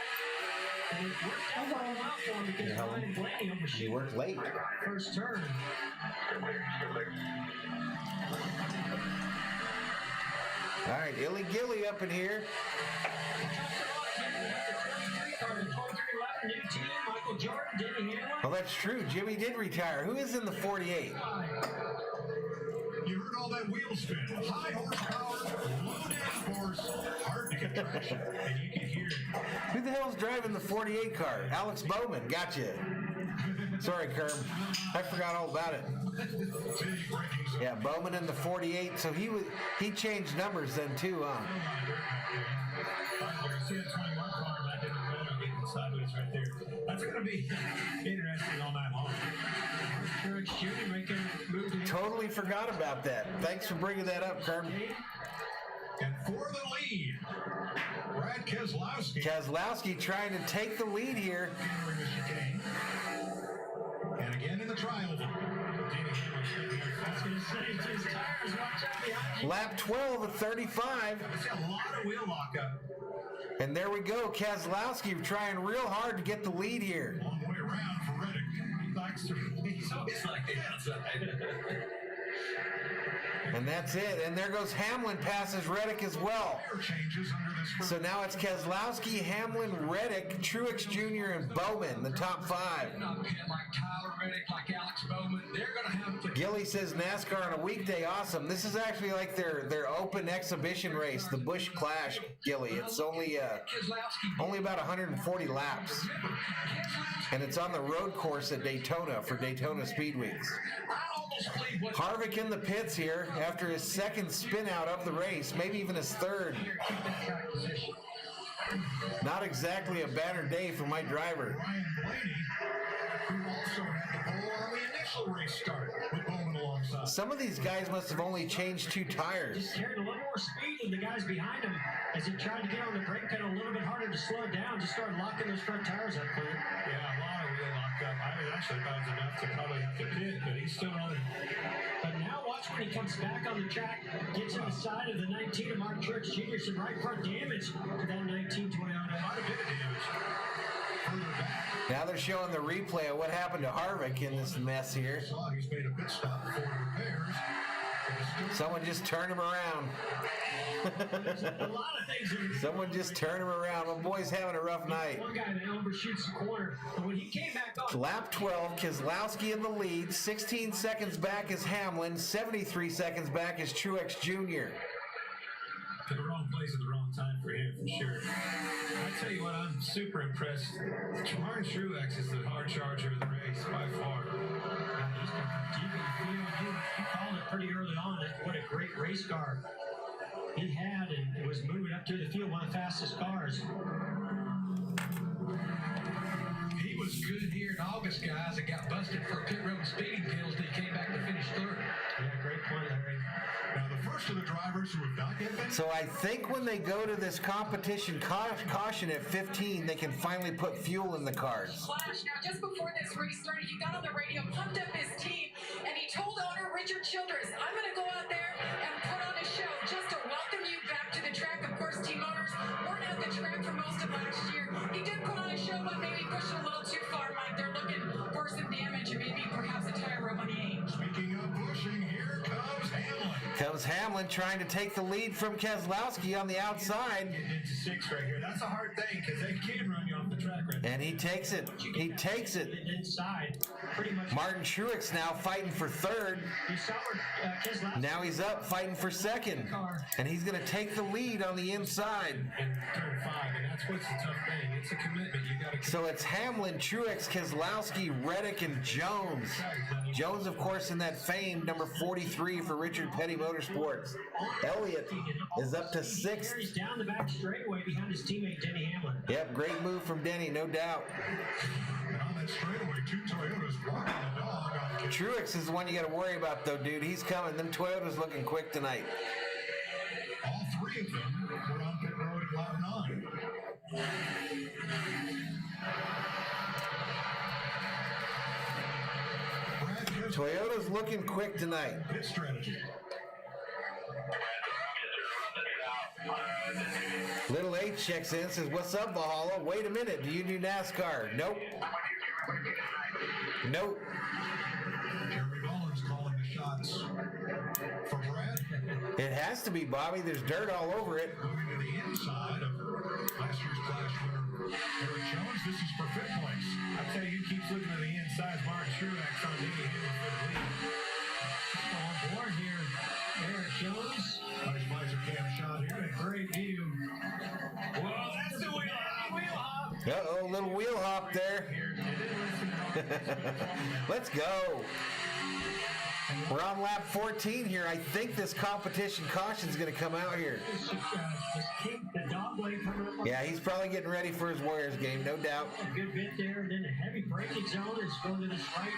And it worked out well for him because Ryan Blaney overshoot. He worked late. First turn. All right, Illy Gilly up in here. Well, that's true. Jimmy did retire. Who is in the 48? You heard all that wheel spin. High horsepower, low downforce, hard to get traction, and you can hear it. Who the hell's driving the 48 car? Alex Bowman. Gotcha. Sorry, Kerm. I forgot all about it. Yeah, Bowman in the 48. So he changed numbers then too, huh? Sideways right there. That's going to be interesting all night long. Totally forgot about that. Thanks for bringing that up, Kerm. And for the lead, Brad Keselowski. Keselowski trying to take the lead here. And again in the trial. Lap 12 of 35. A lot of wheel lockup. And there we go. Keselowski trying real hard to get the lead here. Long way around for Reddick. He likes to. He's always like the outside. And that's it. And there goes Hamlin, passes Reddick as well. Changes under this. So now it's Keselowski, Hamlin, Reddick, Truex Jr., and Bowman, the top 5. Not pit like Tyler Reddick, like Alex Bowman. They're going to have to. Gilly says NASCAR on a weekday, awesome. This is actually like their open exhibition race, the Busch Clash, Gilly. It's only about 140 laps. And it's on the road course at Daytona for Daytona Speed Weeks. Harvick in the pits here after his second spin out of the race, maybe even his third. Not exactly a banner day for my driver. Ryan Blaney, who also had the pole on the initial race start with Bowman alongside. Some of these guys must have only changed 2 tires. Just carried a little more speed than the guys behind him as he tried to get on the brake pedal a little bit harder to slow it down. Just started locking those front tires up, Clint. Yeah, a lot of wheel locked up. I actually thought it was enough to probably have to pit, but he's still running. But now watch when he comes back on the track, gets in the side of the 19 of Mark Truex Jr. Some right front damage to that 19 Toyota. Quite a bit of damage. Further back, Now they're showing the replay of what happened to Harvick in this mess here. saw he's made a pit stop before the repairs. Someone just turned him around. A lot of things are. Someone just turned him around. My boy's having a rough night. One guy that overshoots the corner, but when he came back up. Lap 12, Keselowski in the lead. 16 seconds back is Hamlin. 73 seconds back is Truex Jr. To the wrong place at the wrong time for him, for sure. I tell you what, I'm super impressed. Martin Truex is the hard charger of the race by far. He's got deep in the field. He called it pretty early on. What a great race car he had, and it was moving up through the field, one of the fastest cars. He was good here in August, guys, and got busted for pit road speeding penalty. Came back to finish 3rd. Yeah, great point, Larry. Now the first of the drivers who have not yet been. So I think when they go to this competition caution at 15, they can finally put fuel in the cars. Flash. Now, just before this race started, he got on the radio, pumped up his team, and he told owner Richard Childress, I'm going to go out there and put on a show just to welcome you back to the track. Of course, team owners weren't at the track for most of last year. He did put on a show, but maybe pushed a little too far, Mike. They're looking for some damage and maybe perhaps a tire rub on the A. Speaking of pushing, here comes Hamlin. Comes Hamlin trying to take the lead from Keselowski on the outside. Getting into 6 right here. That's a hard thing because they can run you off the track right there. And he takes it. He takes it. Inside, pretty much. Martin Truex now fighting for 3rd. You saw where Keselowski. Now he's up fighting for 2nd. And he's going to take the lead on the inside. In turn 5, and that's what's the tough thing. It's a commitment. You got to. So it's Hamlin, Truex, Keselowski, Reddick, and Jones. Jones, of course, in that famed number 43 for Richard Petty Motorsports. Elliott is up to 6th. He's down the back straightaway behind his teammate Denny Hamlin. Yep, great move from Denny, no doubt. And on that straightaway, 2 Toyotas walking the dog on Truex is the one you got to worry about, though, dude. He's coming. Them Toyotas looking quick tonight. all 3 of them were on pit road at lap 9. Toyota's looking quick tonight. Pit strategy. Little H checks in, says, what's up, Valhalla? Wait a minute, do you do NASCAR? Nope. Nope. Jeremy Mullins calling the shots for Brad. It has to be, Bobby. There's dirt all over it. Moving to the inside of last year's Clash winner, Eric Jones. This is for fifth place. I tell you, keeps looking to the inside. Martin Truex on Denny Hamlin for the lead. On board here, Eric Jones. Nice visor cam shot here. A great view. Well, that's the wheel hop. Wheel hop. Uh-oh, little wheel hop there. Let's go. We're on lap 14 here. I think this competition caution's going to come out here. Just keep the dog leg coming up. Yeah, he's probably getting ready for his Warriors game, no doubt. A good bit there, and then a heavy braking zone is going to this right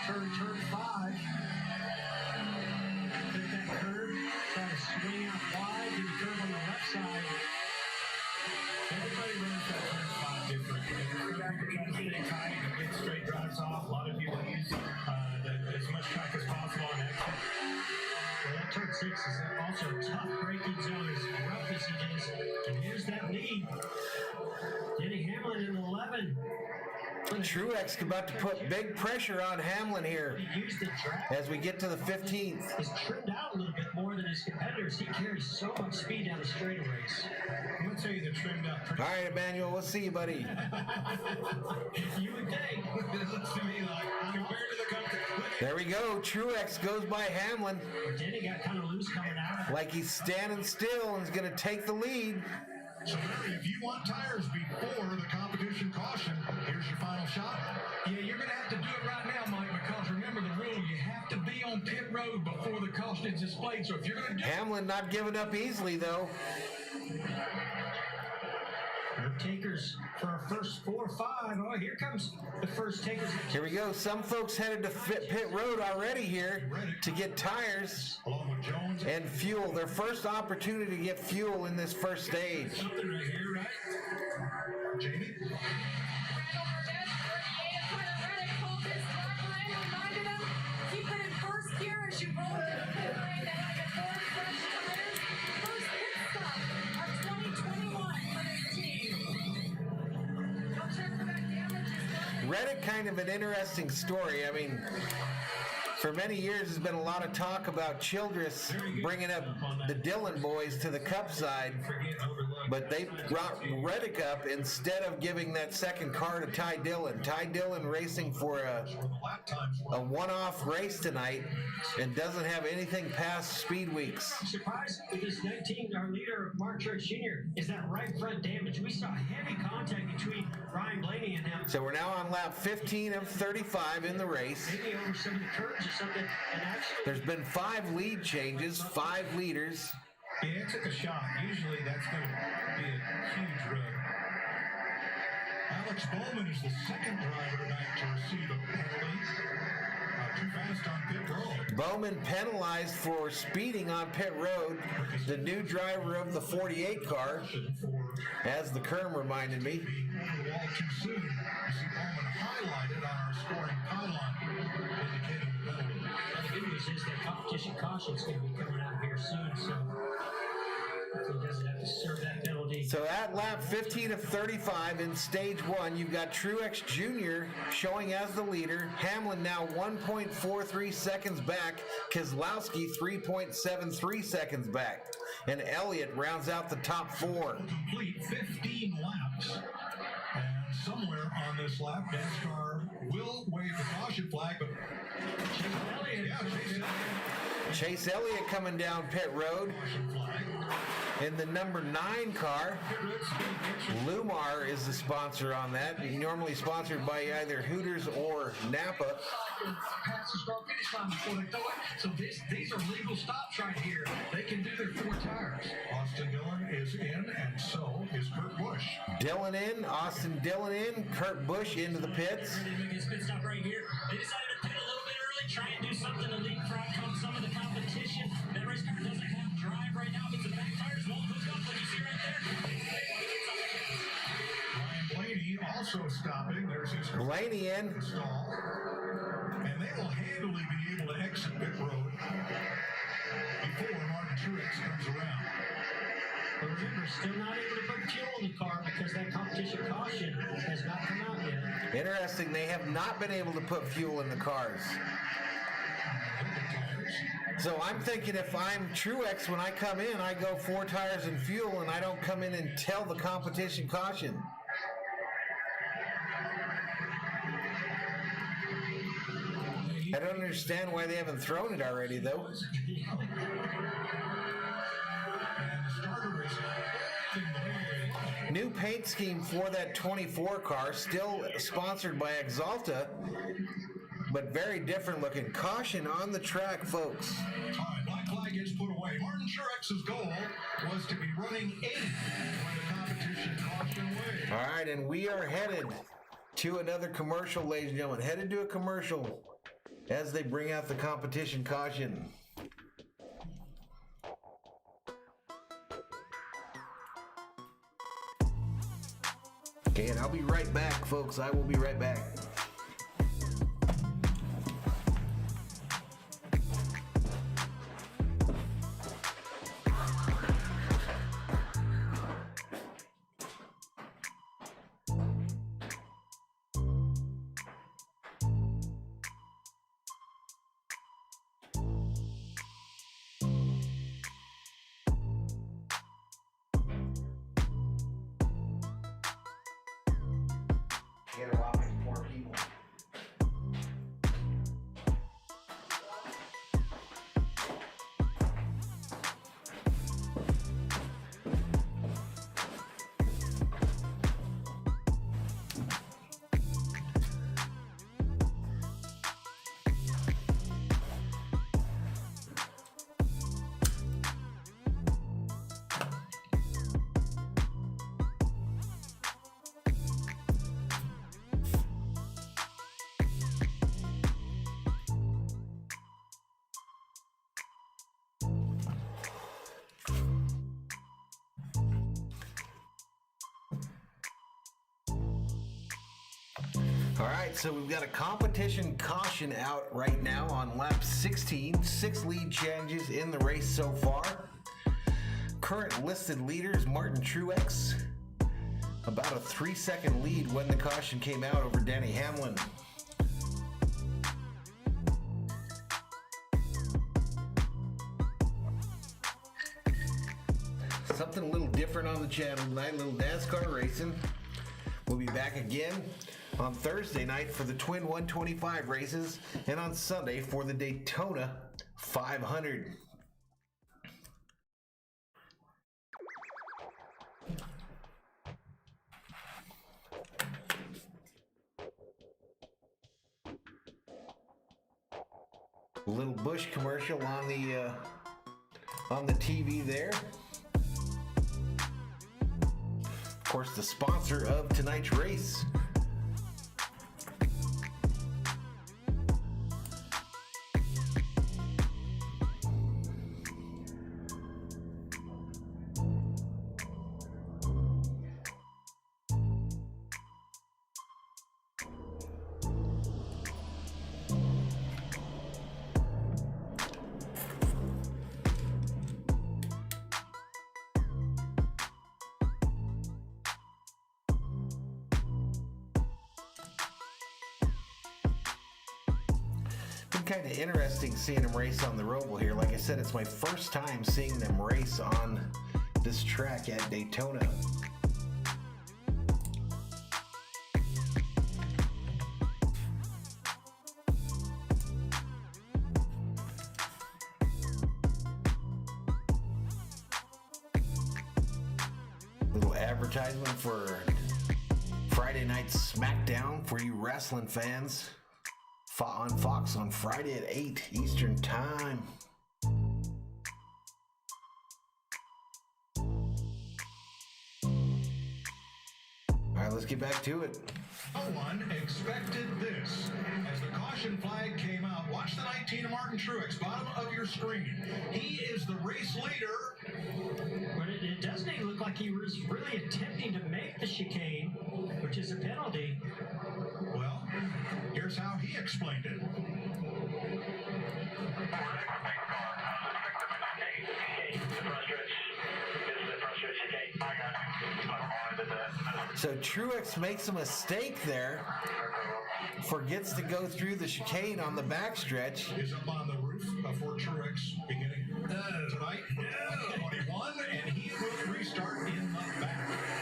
turn 5. Hit that curve, try to swing out wide, do the curve on the left side. Everybody runs that turn 5 different. Some people try to stay tight and get straight drives off. A lot of people use as much track as possible on exit. Well, that turn 6 is also a tough braking zone, as rough as it is. And here's that lead. Denny Hamlin in 11. Truex about to put big pressure on Hamlin here Use the drag. as we get to the 15th. He's trimmed out a little bit more than his competitors. He carries so much speed down the straightaways. I'm going to tell you they're trimmed out All pretty right, Emmanuel, we'll see you, buddy. You would think. It looks to me like, compared to the company. There we go. Truex goes by Hamlin Denny got kind of loose coming out. like he's standing still and is going to take the lead. So, Larry, if you want tires before the competition caution, here's your final shot. Yeah, you're going to have to do it right now, Mike, because remember the rule, you have to be on pit road before the caution is displayed. So if you're going to do Hamlin not giving up easily, though. Takers for our first 4 or 5. Oh, here comes the first takers. Here we go. Some folks headed to pit road already here to get tires Along with Jones and fuel. Their first opportunity to get fuel in this first stage. something right here, right? and Jamie. Keep it in first gear as you roll to the pit lane. They have the 4 fresh tires. First pit stop of 2021 for this team. Don't check for that damage as well. Reddick, kind of an interesting story. I mean, for many years, there's been a lot of talk about Childress bringing up the Dillon boys to the Cup side, but they brought Reddick up instead of giving that second car to Ty Dillon. Ty Dillon racing for a one-off race tonight and doesn't have anything past speed weeks. Surprised with this 19, our leader, Mark Truex Jr., is that right front damage. We saw heavy contact between Ryan Blaney and him. So we're now on lap 15 of 35 in the race. Maybe over some of the curves or something. And actually, There's been 5 lead changes, 5 leaders. Yeah, it took a shot. Usually that's going to be a huge run. Alex Bowman is the second driver tonight to receive a penalty. Too fast on pit road. Bowman penalized for speeding on pit road. The new driver of the 48 car, as the Kerm reminded me. Being over the wall too soon. You see Bowman highlighted on our scoring pylon, indicating the penalty. the good news is that competition caution is going to be coming out here soon, so he doesn't have to serve that penalty. So at lap 15 of 35 in stage 1, you've got Truex Jr. showing as the leader. Hamlin now 1.43 seconds back. Keselowski 3.73 seconds back. And Elliott rounds out the top 4. Complete 15 laps. And somewhere on this lap, NASCAR will wave the caution flag, but Chase Elliott coming down pit road in the number 9 car. Lumar is the sponsor on that. Normally sponsored by either Hooters or Napa. Pass the start finish line before they throw it. So these are legal stops right here. They can do their 4 tires. Austin Dillon is in, and so is Kurt Busch. Dillon in, Austin Dillon in, Kurt Busch into the pits. They make this pit stop right here. They decided to pit a little bit early, try and do something to leapfrog some of the competition. That race car doesn't have drive right now, but the back tires won't hook up like you see right there. Ryan Blaney also stopping. There's his Blaney in. stall. And they will handily be able to exit pit road before Martin Truex comes around. But remember, still not able to put fuel in the car because that competition caution has not come out yet. Interesting, they have not been able to put fuel in the cars. So I'm thinking if I'm Truex, when I come in, I go 4 tires and fuel, and I don't come in and tell the competition caution. I don't understand why they haven't thrown it already, though. And the starter is in the way. New paint scheme for that 24 car, still sponsored by Exalta, but very different looking. Caution on the track, folks. All right, black flag is put away. Martin Truex's goal was to be running 8 when the competition caution away. All right, and we are headed to another commercial, ladies and gentlemen. Headed to a commercial as they bring out the competition caution. Okay, and I'll be right back, folks. I will be right back. All right, so we've got a competition caution out right now on lap 16. 6 lead changes in the race so far. Current listed leader is Martin Truex. About a 3-second lead when the caution came out over Denny Hamlin. Something a little different on the channel tonight, a little NASCAR racing. We'll be back again on Thursday night for the Twin 125 races and on Sunday for the Daytona 500. A little Busch commercial on the TV there. Of course, the sponsor of tonight's race. Kind of interesting seeing them race on the Roval here. Like I said, it's my first time seeing them race on this track at Daytona. Little advertisement for Friday night SmackDown for you wrestling fans. On Fox on Friday at 8 Eastern Time. All right, let's get back to it. No one expected this. As the caution flag came out, watch the 19 of Martin Truex, bottom of your screen. He is the race leader. But it doesn't even look like he was really attempting to make the chicane, which is a penalty. Well, here's how he explained it. So Truex makes a mistake there, forgets to go through the chicane on the backstretch. Is up on the roof for Truex beginning tonight. 21, and he will restart in the back.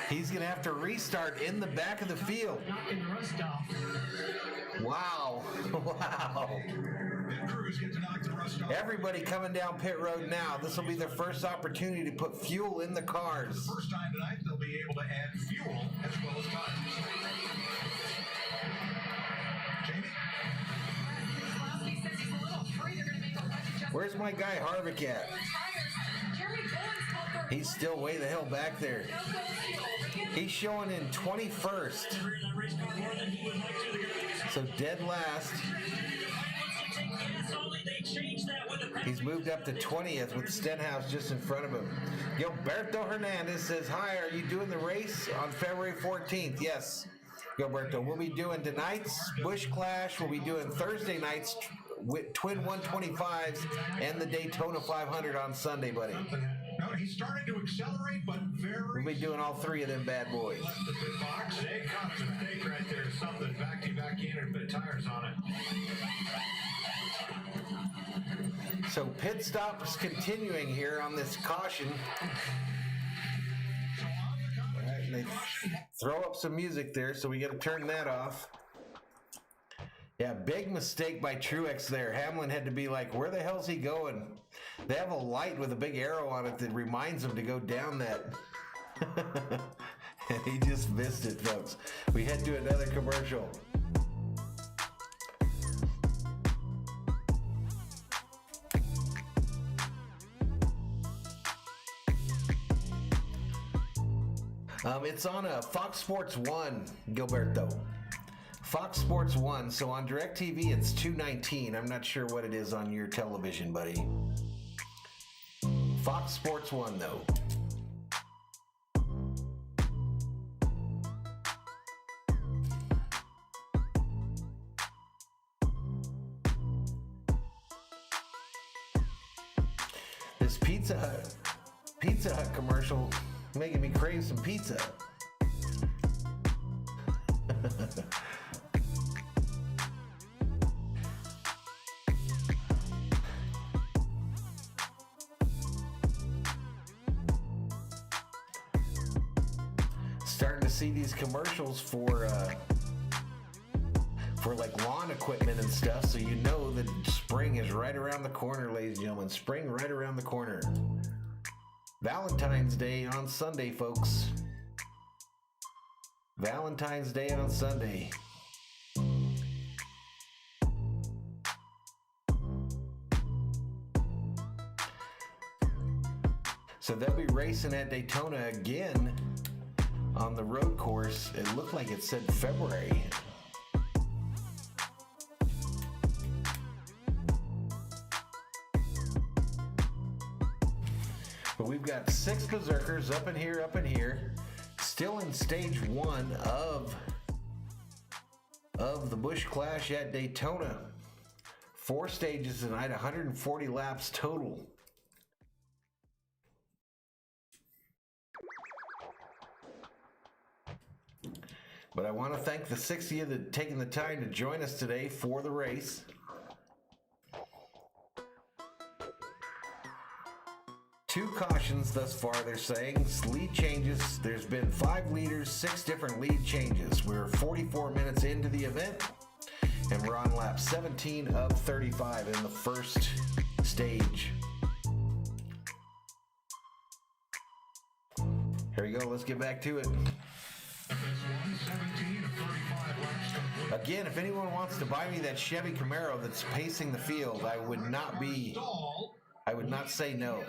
He's going to have to restart in the back of the field. Knocking the rust off. Wow. Wow. Pit crews get to knock the rust off. Everybody coming down pit road now. This will be their first opportunity to put fuel in the cars. For the first time tonight, they'll be able to add fuel as well as tires. Jamie? Lasky says he's a little free. They're going to make a bunch of adjustments. Where's my guy Harvick at? He's still way the hell back there. He's showing in 21st. So dead last. He's moved up to 20th with Stenhouse just in front of him. Gilberto Hernandez says, hi, are you doing the race on February 14th? Yes, Gilberto. We'll be doing tonight's Busch Clash. We'll be doing Thursday night's with Twin 125s and the Daytona 500 on Sunday, buddy. No, he's starting to accelerate, but very... We'll be doing all three of them bad boys. Left the pit box. They caught a mistake right there. Something backed him back in and put tires on it. So pit stop is continuing here on this caution. All right, and they throw up some music there, so we got to turn that off. Yeah, big mistake by Truex there. Hamlin had to be like, where the hell's he going? They have a light with a big arrow on it that reminds him to go down that. And he just missed it, folks. We head to another commercial. It's on a Fox Sports 1, Gilberto. Fox Sports 1, so on DirecTV it's 219. I'm not sure what it is on your television, buddy. Fox Sports 1, though. This Pizza Hut commercial making me crave some pizza. Starting to see these commercials for like lawn equipment and stuff, so you know that spring is right around the corner, ladies and gentlemen. Spring right around the corner. Valentine's Day on Sunday, folks. Valentine's Day on Sunday. So they'll be racing at Daytona again on the road course. It looked like it said February. But we've got 6 berserkers up in here, still in stage 1 of the Busch Clash at Daytona. 4 stages tonight, 140 laps total. But I want to thank the 6 of you that taking the time to join us today for the race. Two cautions thus far, they're saying. Lead changes. There's been 5 leaders, 6 different lead changes. We're 44 minutes into the event, and we're on lap 17 of 35 in the first stage. Here we go. Let's get back to it. Again, if anyone wants to buy me that Chevy Camaro that's pacing the field, I would not say no.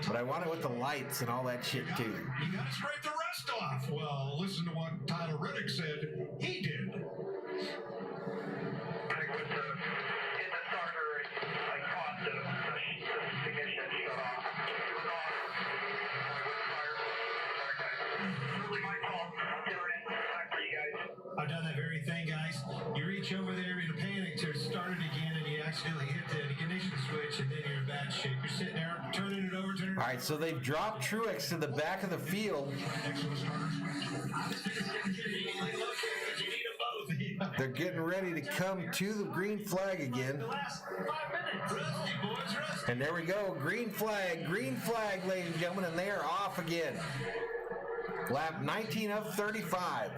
But I want it with the lights and all that shit too. You gotta scrape the rust off. Well, listen to what Tyler Reddick said he did. I was in the starter. I caught the ignition shut off. It was off. Really my fault. I'm doing it. Time for you guys. I've done that very thing, guys. You reach over there in a panic to start it again, and you accidentally hit the ignition switch, and then you're in bad shape. You're sitting there turning it over. All right, so they've dropped Truex to the back of the field. They're getting ready to come to the green flag again. And there we go, green flag, ladies and gentlemen, and they are off again. Lap 19 of 35.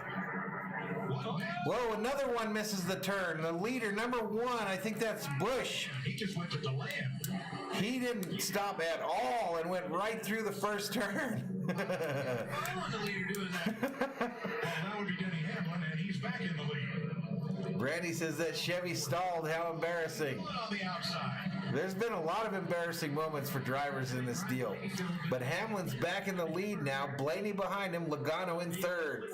Whoa, another one misses the turn. The leader, number 1, I think that's Busch. He just went to the land. He didn't stop at all and went right through the first turn. I want the leader doing that. Well, that would be Denny Hamlin, and he's back in the lead. Randy says that Chevy stalled. How embarrassing. On the outside. There's been a lot of embarrassing moments for drivers in this deal. But Hamlin's back in the lead now. Blaney behind him. Logano in 3rd.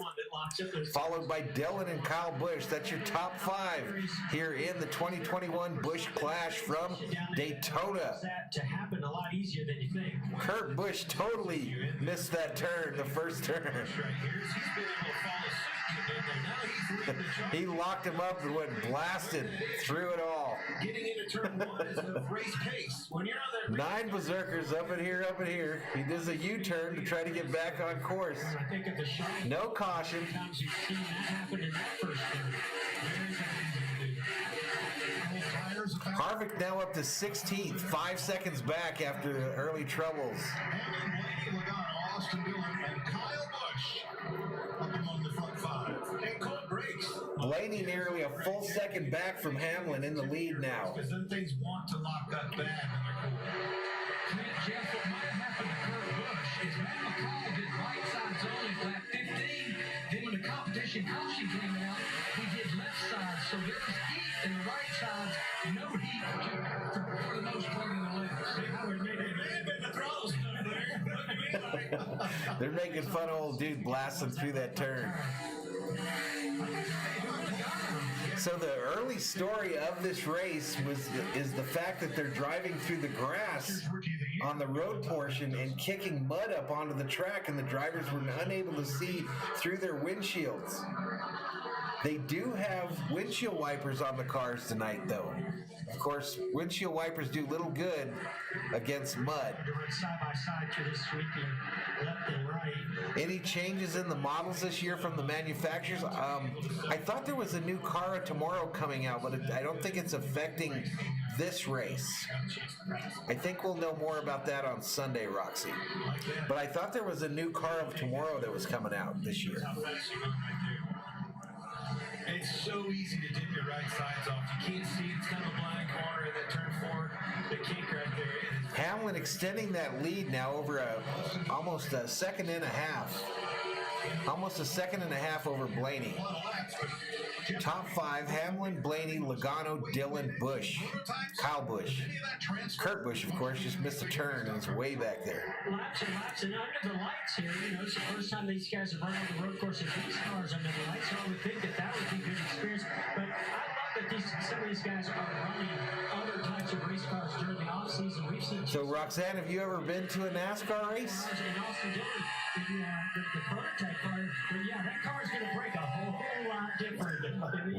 Followed by Dillon and Kyle Busch. That's your top 5 here in the 2021 Busch Clash from Daytona. To happen a lot easier than you think. Kurt Busch totally missed that turn, the first turn. He locked him up and went blasted through it all. Getting into turn 1 is a race pace. When you're on that 9 berserkers up in here. He does a U-turn to try to get back on course. I think of the shot. No caution. Sometimes you've seen that happen in that first turn. Harvick now up to 16th, 5 seconds back after the early troubles. Hamlin, Blaney, Logano, Austin Dillon, and Kyle Busch up among the front 5. And cold breaks. Blaney nearly a full second back from Hamlin in the lead now. because then things want to lock up bad when they're cool. Jeff, what might have happened to Kurt Busch is Matt McCall did right sides only lap 15. Then when the competition caution came out, he did left side. So there was heat in the right sides, no heat for the most part in the left. See how we made it? The throttle's not there. They're making fun of old dude blasting through that turn. So the early story of this race is the fact that they're driving through the grass on the road portion and kicking mud up onto the track, and the drivers were unable to see through their windshields. They do have windshield wipers on the cars tonight, though. Of course, windshield wipers do little good against mud. To run side by side to this weekend, left and right. Any changes in the models this year from the manufacturers? I thought there was a new car tomorrow coming out, but I don't think it's affecting this race. I think we'll know more about that on Sunday, Roxy. But I thought there was a new car of tomorrow that was coming out this year. It's so easy to dip your right sides off. You can't see it. It's kind of a blind corner in that turn 4. The kick right there. Hamlin extending that lead now over almost a second and a half. Almost a second and a half over Blaney. Top 5, Hamlin, Blaney, Logano, Dillon, Busch, Kyle Busch. Kurt Busch, of course, just missed a turn and is way back there. Laps and laps, and under the lights here, you know, it's the first time these guys have run on the road course with these cars under the lights, so I would think that would be a good experience. But I love that some of these guys are running other types of race cars during the off-season. We've seen So, Roxanne, have you ever been to a NASCAR race? and Austin Dillon, the prototype car, but yeah, that car is going to break a whole lot different.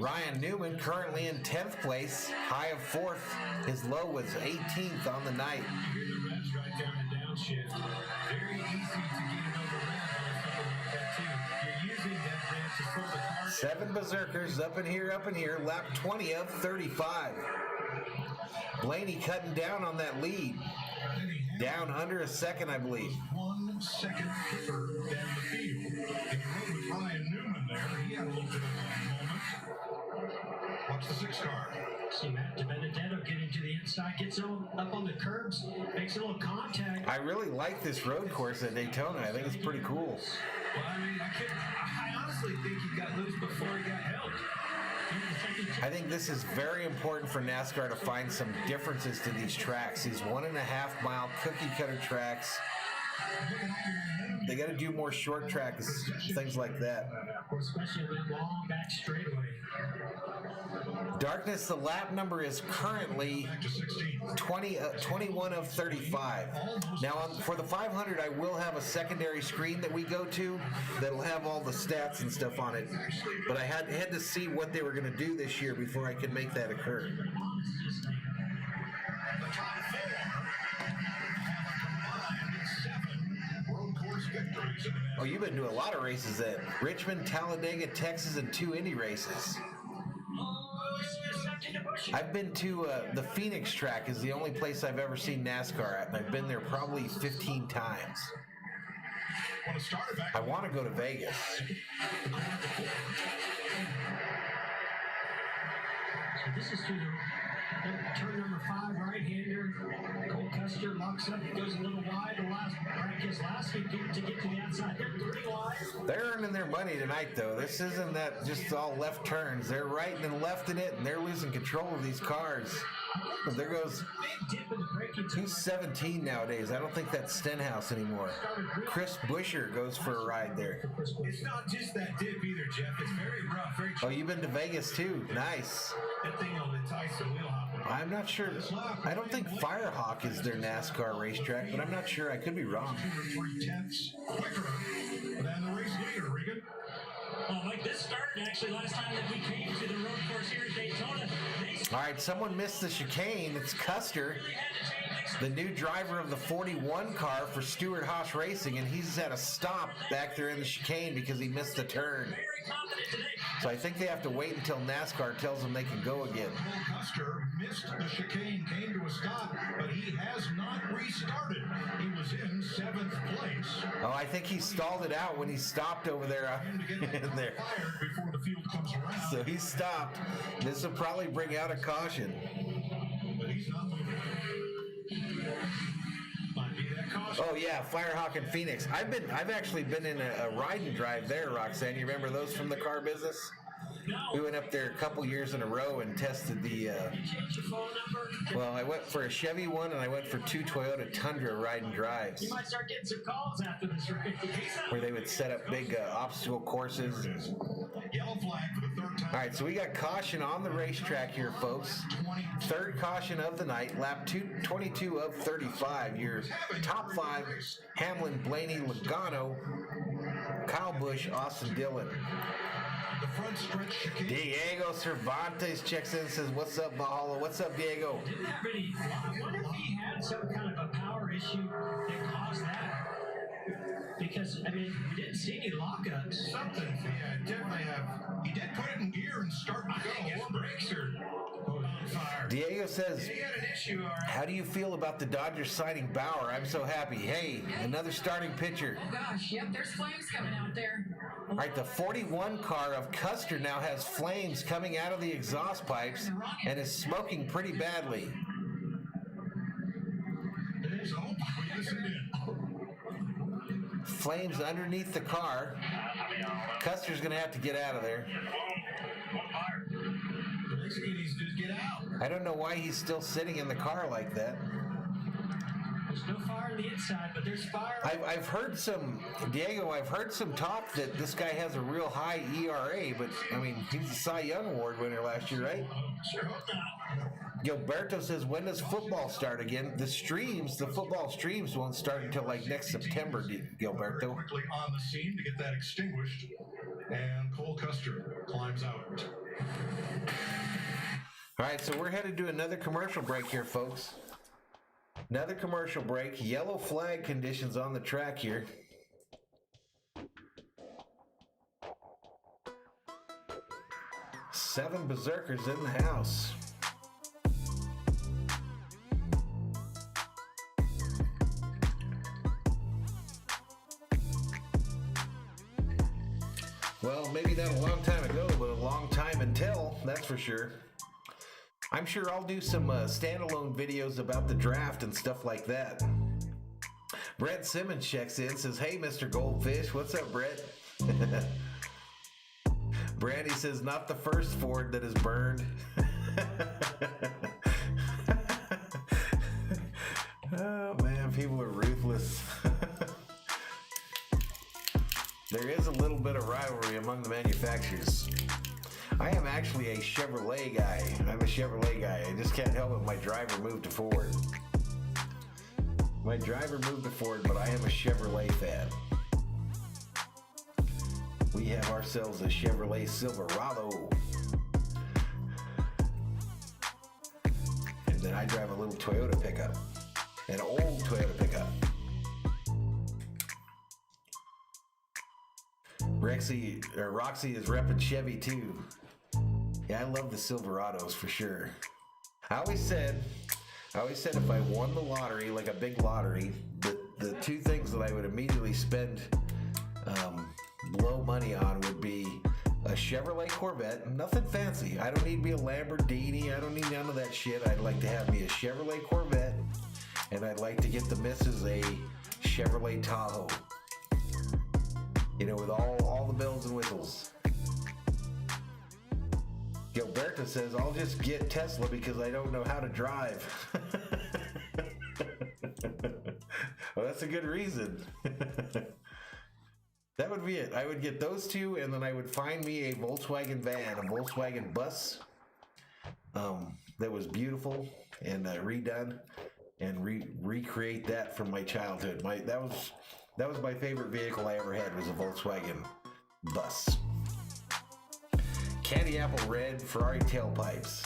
Ryan Newman currently in 10th place, high of 4th. His low was 18th on the night. You hear the revs right down to downshift. Very easy to get another rev on something like that, too. You're using that rev to pull the car down. 7 berserkers up in here, lap 20 of 35. Blaney cutting down on that lead. Down under a second, I believe. 1 second quicker than the field. If you rode with Ryan Newman there, he had a little bit of a moment. Watch the 6 car. See Matt Benedetto getting to the inside, gets up on the curbs, makes a little contact. I really like this road course at Daytona. I think it's pretty cool. Well, I mean, I honestly think he got loose before he got helped. I think this is very important for NASCAR to find some differences to these tracks. These 1.5 mile cookie cutter tracks. They got to do more short tracks, things like that. Especially that long back straightaway. Darkness, the lap number is currently 21 of 35. Now, for the 500, I will have a secondary screen that we go to that'll have all the stats and stuff on it. But I had to see what they were going to do this year before I could make that occur. Oh, you've been to a lot of races then. Richmond, Talladega, Texas, and 2 Indy races. I've been to the Phoenix track is the only place I've ever seen NASCAR at, and I've been there probably 15 times. I want to go to Vegas. So this is through the turn number 5, right-hander. Cole Custer locks up, goes a little wide. The last Keselowski to get to the outside. They're 3 wide. They're earning their money tonight, though. This isn't that just all left turns. They're righting and lefting it, and they're losing control of these cars. But there goes. Who's 17 nowadays? I don't think that's Stenhouse anymore. Chris Buescher goes for a ride there. It's not just that dip either, Jeff. It's very rough, very Oh, you've been to Vegas too? Nice. That thing will entice the wheel hopper. I'm not sure. I don't think Firehawk is their NASCAR racetrack, but I'm not sure. I could be wrong. 3/10 quicker than the race leader, Regan. Well, Mike, this started actually last time that we came to the road course here at Daytona. All right, someone missed the chicane. It's Custer, the new driver of the 41 car for Stewart Haas Racing, and he's at a stop back there in the chicane because he missed a turn. So I think they have to wait until NASCAR tells them they can go again. Cole Custer missed the chicane, came to a stop, but he has not restarted. He was in 7th place. Oh, I think he stalled it out when he stopped over there. In there. Fired before the field comes around. So he stopped. This will probably bring out a caution. But he's not moving. Might be that caution. Oh yeah, Firehawk and Phoenix. I've actually been in a ride and drive there, Roxanne. You remember those from the car business? We went up there a couple years in a row and tested the. Well, I went for a Chevy one and I went for 2 Toyota Tundra ride and drives. You might start getting some calls after this race. Where they would set up big obstacle courses. Yellow flag for the 3rd time. All right, so we got caution on the racetrack here, folks. 3rd caution of the night, lap 22 of 35. Your top 5, Hamlin, Blaney, Logano, Kyle Busch, Austin Dillon. the front stretch chicane. Diego Cervantes checks in and says, "What's up, Valhalla? What's up, Diego?" Didn't have any. I wonder if he had some kind of a power issue that caused that. Because, I mean, we didn't see any lockups. Something, yeah, definitely have. He did put it in gear and start to I think his go. brakes are on fire. Diego says, He had an issue, all right. "How do you feel about the Dodgers signing Bauer? I'm so happy. Hey, another starting pitcher." Oh gosh, yep, there's flames coming out there. All right, the 41 car of Custer now has flames coming out of the exhaust pipes and is smoking pretty badly. So, we listened in. Flames underneath the car. Custer's going to have to get out of there. Basically, he needs to just get out. I don't know why he's still sitting in the car like that. There's no fire on the inside, but there's fire. I've heard some, Diego, I've heard some talk that this guy has a real high ERA, but, I mean, he's a Cy Young Award winner last year, right? Sure hope not. Gilberto says, when does football start again? The football streams won't start until like next September, Very Gilberto. quickly on the scene to get that extinguished. And Cole Custer climbs out. All right, so we're headed to another commercial break here, folks. Another commercial break. Yellow flag conditions on the track here. Seven berserkers in the house. Well, maybe not a long time ago, but a long time until, that's for sure. I'm sure I'll do some standalone videos about the draft and stuff like that. Brett Simmons checks in, says, "Hey, Mr. Goldfish." What's up, Brett? Brandy says, "Not the first Ford that is burned." Oh, man, people are ruthless. There is a little bit of rivalry among the manufacturers. I am actually a Chevrolet guy. I'm a Chevrolet guy. I just can't help it. My driver moved to Ford. My driver moved to Ford, but I am a Chevrolet fan. We have ourselves a Chevrolet Silverado. And then I drive a little Toyota pickup. An old Toyota pickup. Roxy is repping Chevy too. Yeah, I love the Silverados for sure. I always said if I won the lottery, like a big lottery, the two things that I would immediately spend blow money on would be a Chevrolet Corvette. Nothing fancy. I don't need to be a Lamborghini. I don't need none of that shit. I'd like to have me a Chevrolet Corvette, and I'd like to get the missus a Chevrolet Tahoe. You know, with all the bells and whistles. Gilberto says, "I'll just get Tesla because I don't know how to drive." Well, that's a good reason. That would be it. I would get those two, and then I would find me a Volkswagen van, a Volkswagen bus that was beautiful and redone, and recreate that from my childhood. That was my favorite vehicle I ever had, was a Volkswagen bus. Candy apple red Ferrari tailpipes.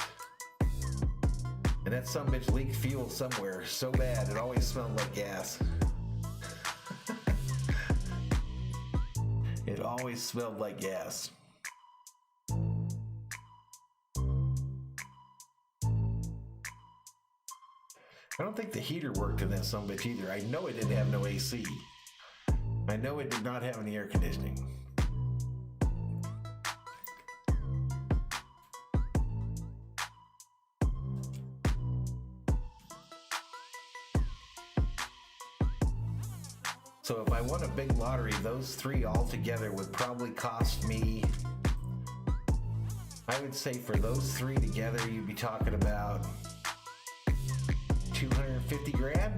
And that sumbitch leaked fuel somewhere so bad it always smelled like gas. It always smelled like gas. I don't think the heater worked in that sumbitch either. I know it didn't have no AC. I know it did not have any air conditioning. So if I won a big lottery, those three all together would probably cost me, I would say for those three together, you'd be talking about 250 grand.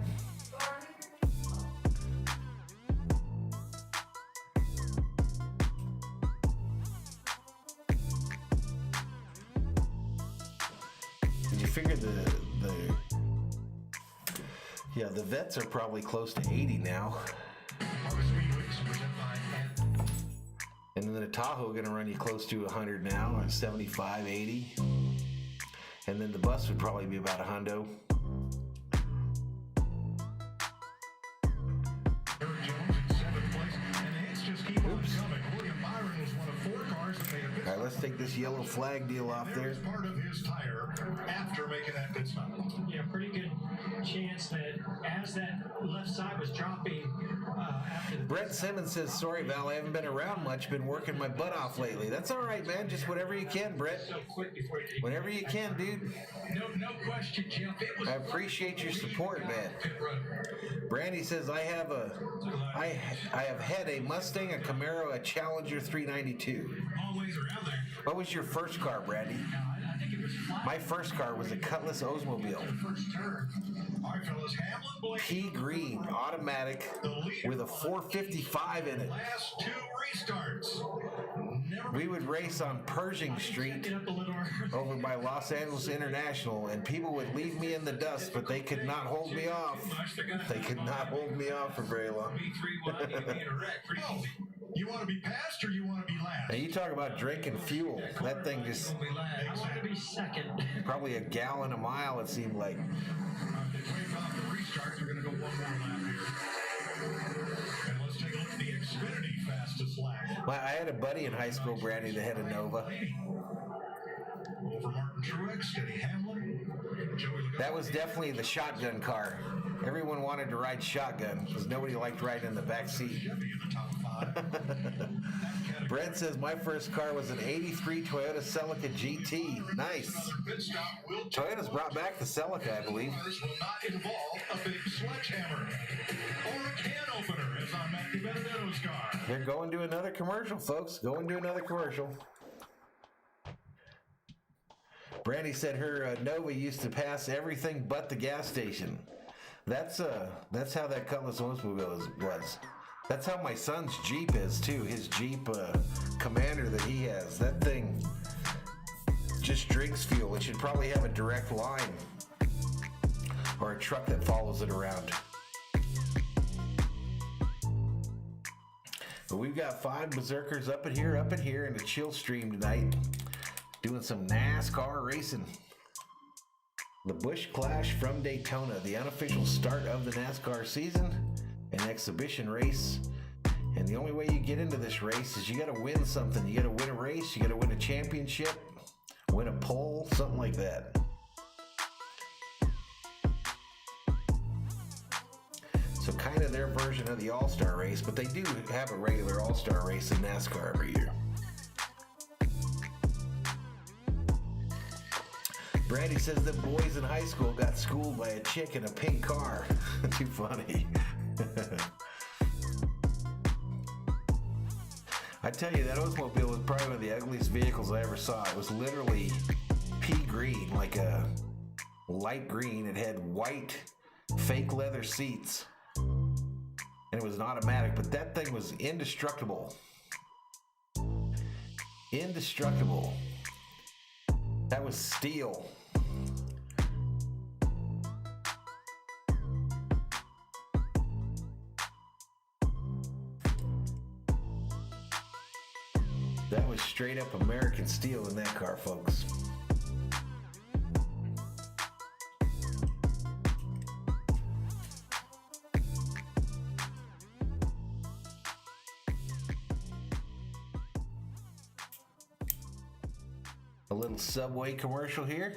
Did you figure the vets are probably close to 80 now. And then the Tahoe going to run you close to 100 now, 75, 80. And then the bus would probably be about $100. All right, let's take this yellow flag deal off there. Part of his tire after making that pit stop. Yeah, pretty good chance that as that left side was dropping after the Brett Simmons says, sorry, Val, I haven't been around much. Been working my butt off lately. That's all right, man. Just whatever you can, Brett. so quick before you Whenever you can, dude. No question, Jeff. It was I appreciate your support, man. Brandy says, I have had a Mustang, a Camaro, a Challenger 392. always around there. What was your first car, Brandy? I think it was flat. My first car was a Cutlass Oldsmobile. First turn. All right, fellas, Hamlin Blake. Pea green, automatic, with a 455 in it. Last two restarts. Never We would race on Pershing Street get up a little over by Los Angeles International, and people would leave me in the dust, but they could not hold me off. They could not hold me off for very long. B3-1, you'd be in a wreck pretty easy. You want to be passed or you want to be last? Now you talk about drinking fuel. That thing just I want to be second. probably a gallon a mile, it seemed like. They wave off the restart. They're going to go one more lap here. And let's take a look at the Xfinity fastest lap. I had a buddy in high school, Brandy, that had a Nova. Over Martin Truex, Denny Hamlin, Joey Logano. That was definitely the shotgun car. Everyone wanted to ride shotgun because nobody liked riding in the back seat. Chevy in the top five. Brett says my first car was an 83 Toyota Celica GT. Nice. Another pit stop will Toyota's brought back the Celica, I believe. Cars will not involve a big sledgehammer or a can opener, as on Magdaleno's car. They're going to another commercial, folks. Going to another commercial. Brandy said her Nova used to pass everything but the gas station. That's how that Cutlass Oldsmobile was. That's how my son's Jeep is too. His Jeep Commander that he has. That thing just drinks fuel. It should probably have a direct line or a truck that follows it around. But we've got 5 berserkers up in here in the chill stream tonight, doing some NASCAR racing. The Busch Clash from Daytona, the unofficial start of the NASCAR season, an exhibition race. And the only way you get into this race is you got to win something. You got to win a race, you got to win a championship, win a pole, something like that. So kind of their version of the All-Star race, but they do have a regular All-Star race in NASCAR every year. Brandy says that boys in high school got schooled by a chick in a pink car. Too funny. I tell you, that Oldsmobile was probably one of the ugliest vehicles I ever saw. It was literally pea green, like a light green. It had white fake leather seats. And it was an automatic, but that thing was indestructible. Indestructible. That was steel. That was straight up American steel in that car, folks. A little Subway commercial here.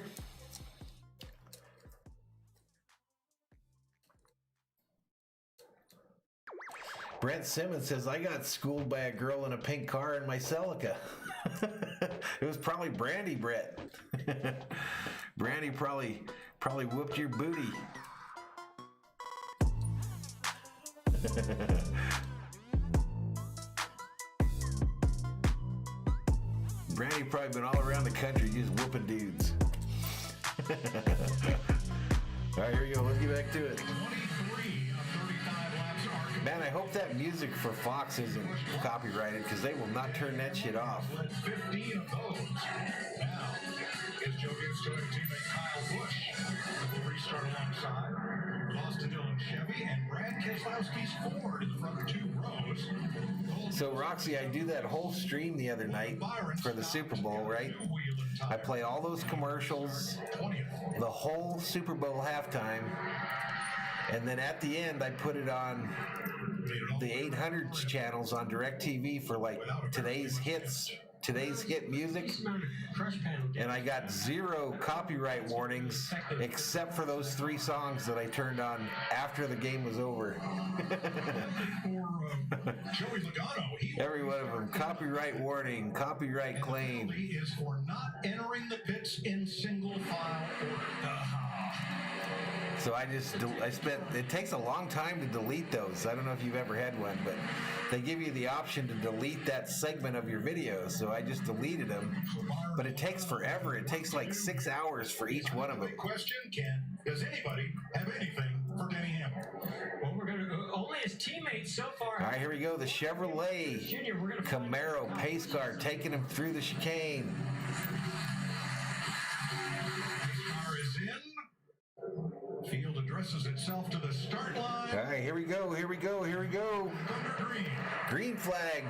Brent Simmons says, I got schooled by a girl in a pink car in my Celica. It was probably Brandy, Brett. Brandy probably whooped your booty. Brandy probably been all around the country just whooping dudes. All right, here we go. Let's get back to it. 23 of 35 laps are Man, I hope that music for Fox isn't copyrighted because they will not turn that shit off. led 15 of those. Now, is Joe Gibbs to teammate Kyle Busch, who will restart alongside. with Austin Dillon Chevy and Brad Keselowski's Ford in the front two rows. So, Roxy, I do that whole stream the other night for the Super Bowl, right? I play all those commercials, the whole Super Bowl halftime, and then at the end, I put it on the 800s channels on DirecTV for like today's hit music, and I got 0 copyright warnings except for those 3 songs that I turned on after the game was over. Joey Logano, Every one of them, copyright warning, copyright claim. is for not entering the pits in single file order. So it takes a long time to delete those. I don't know if you've ever had one, but they give you the option to delete that segment of your video. So I just deleted them, but it takes forever. It takes like 6 hours for each one of them. Question, does anybody have anything for Denny Hamlin? Well, we're going to only his teammates so far. All right, here we go. The Chevrolet Camaro pace car taking him through the chicane. Car is in. Field addresses itself to the start line. All right, here we go. Thunder green. Green flag,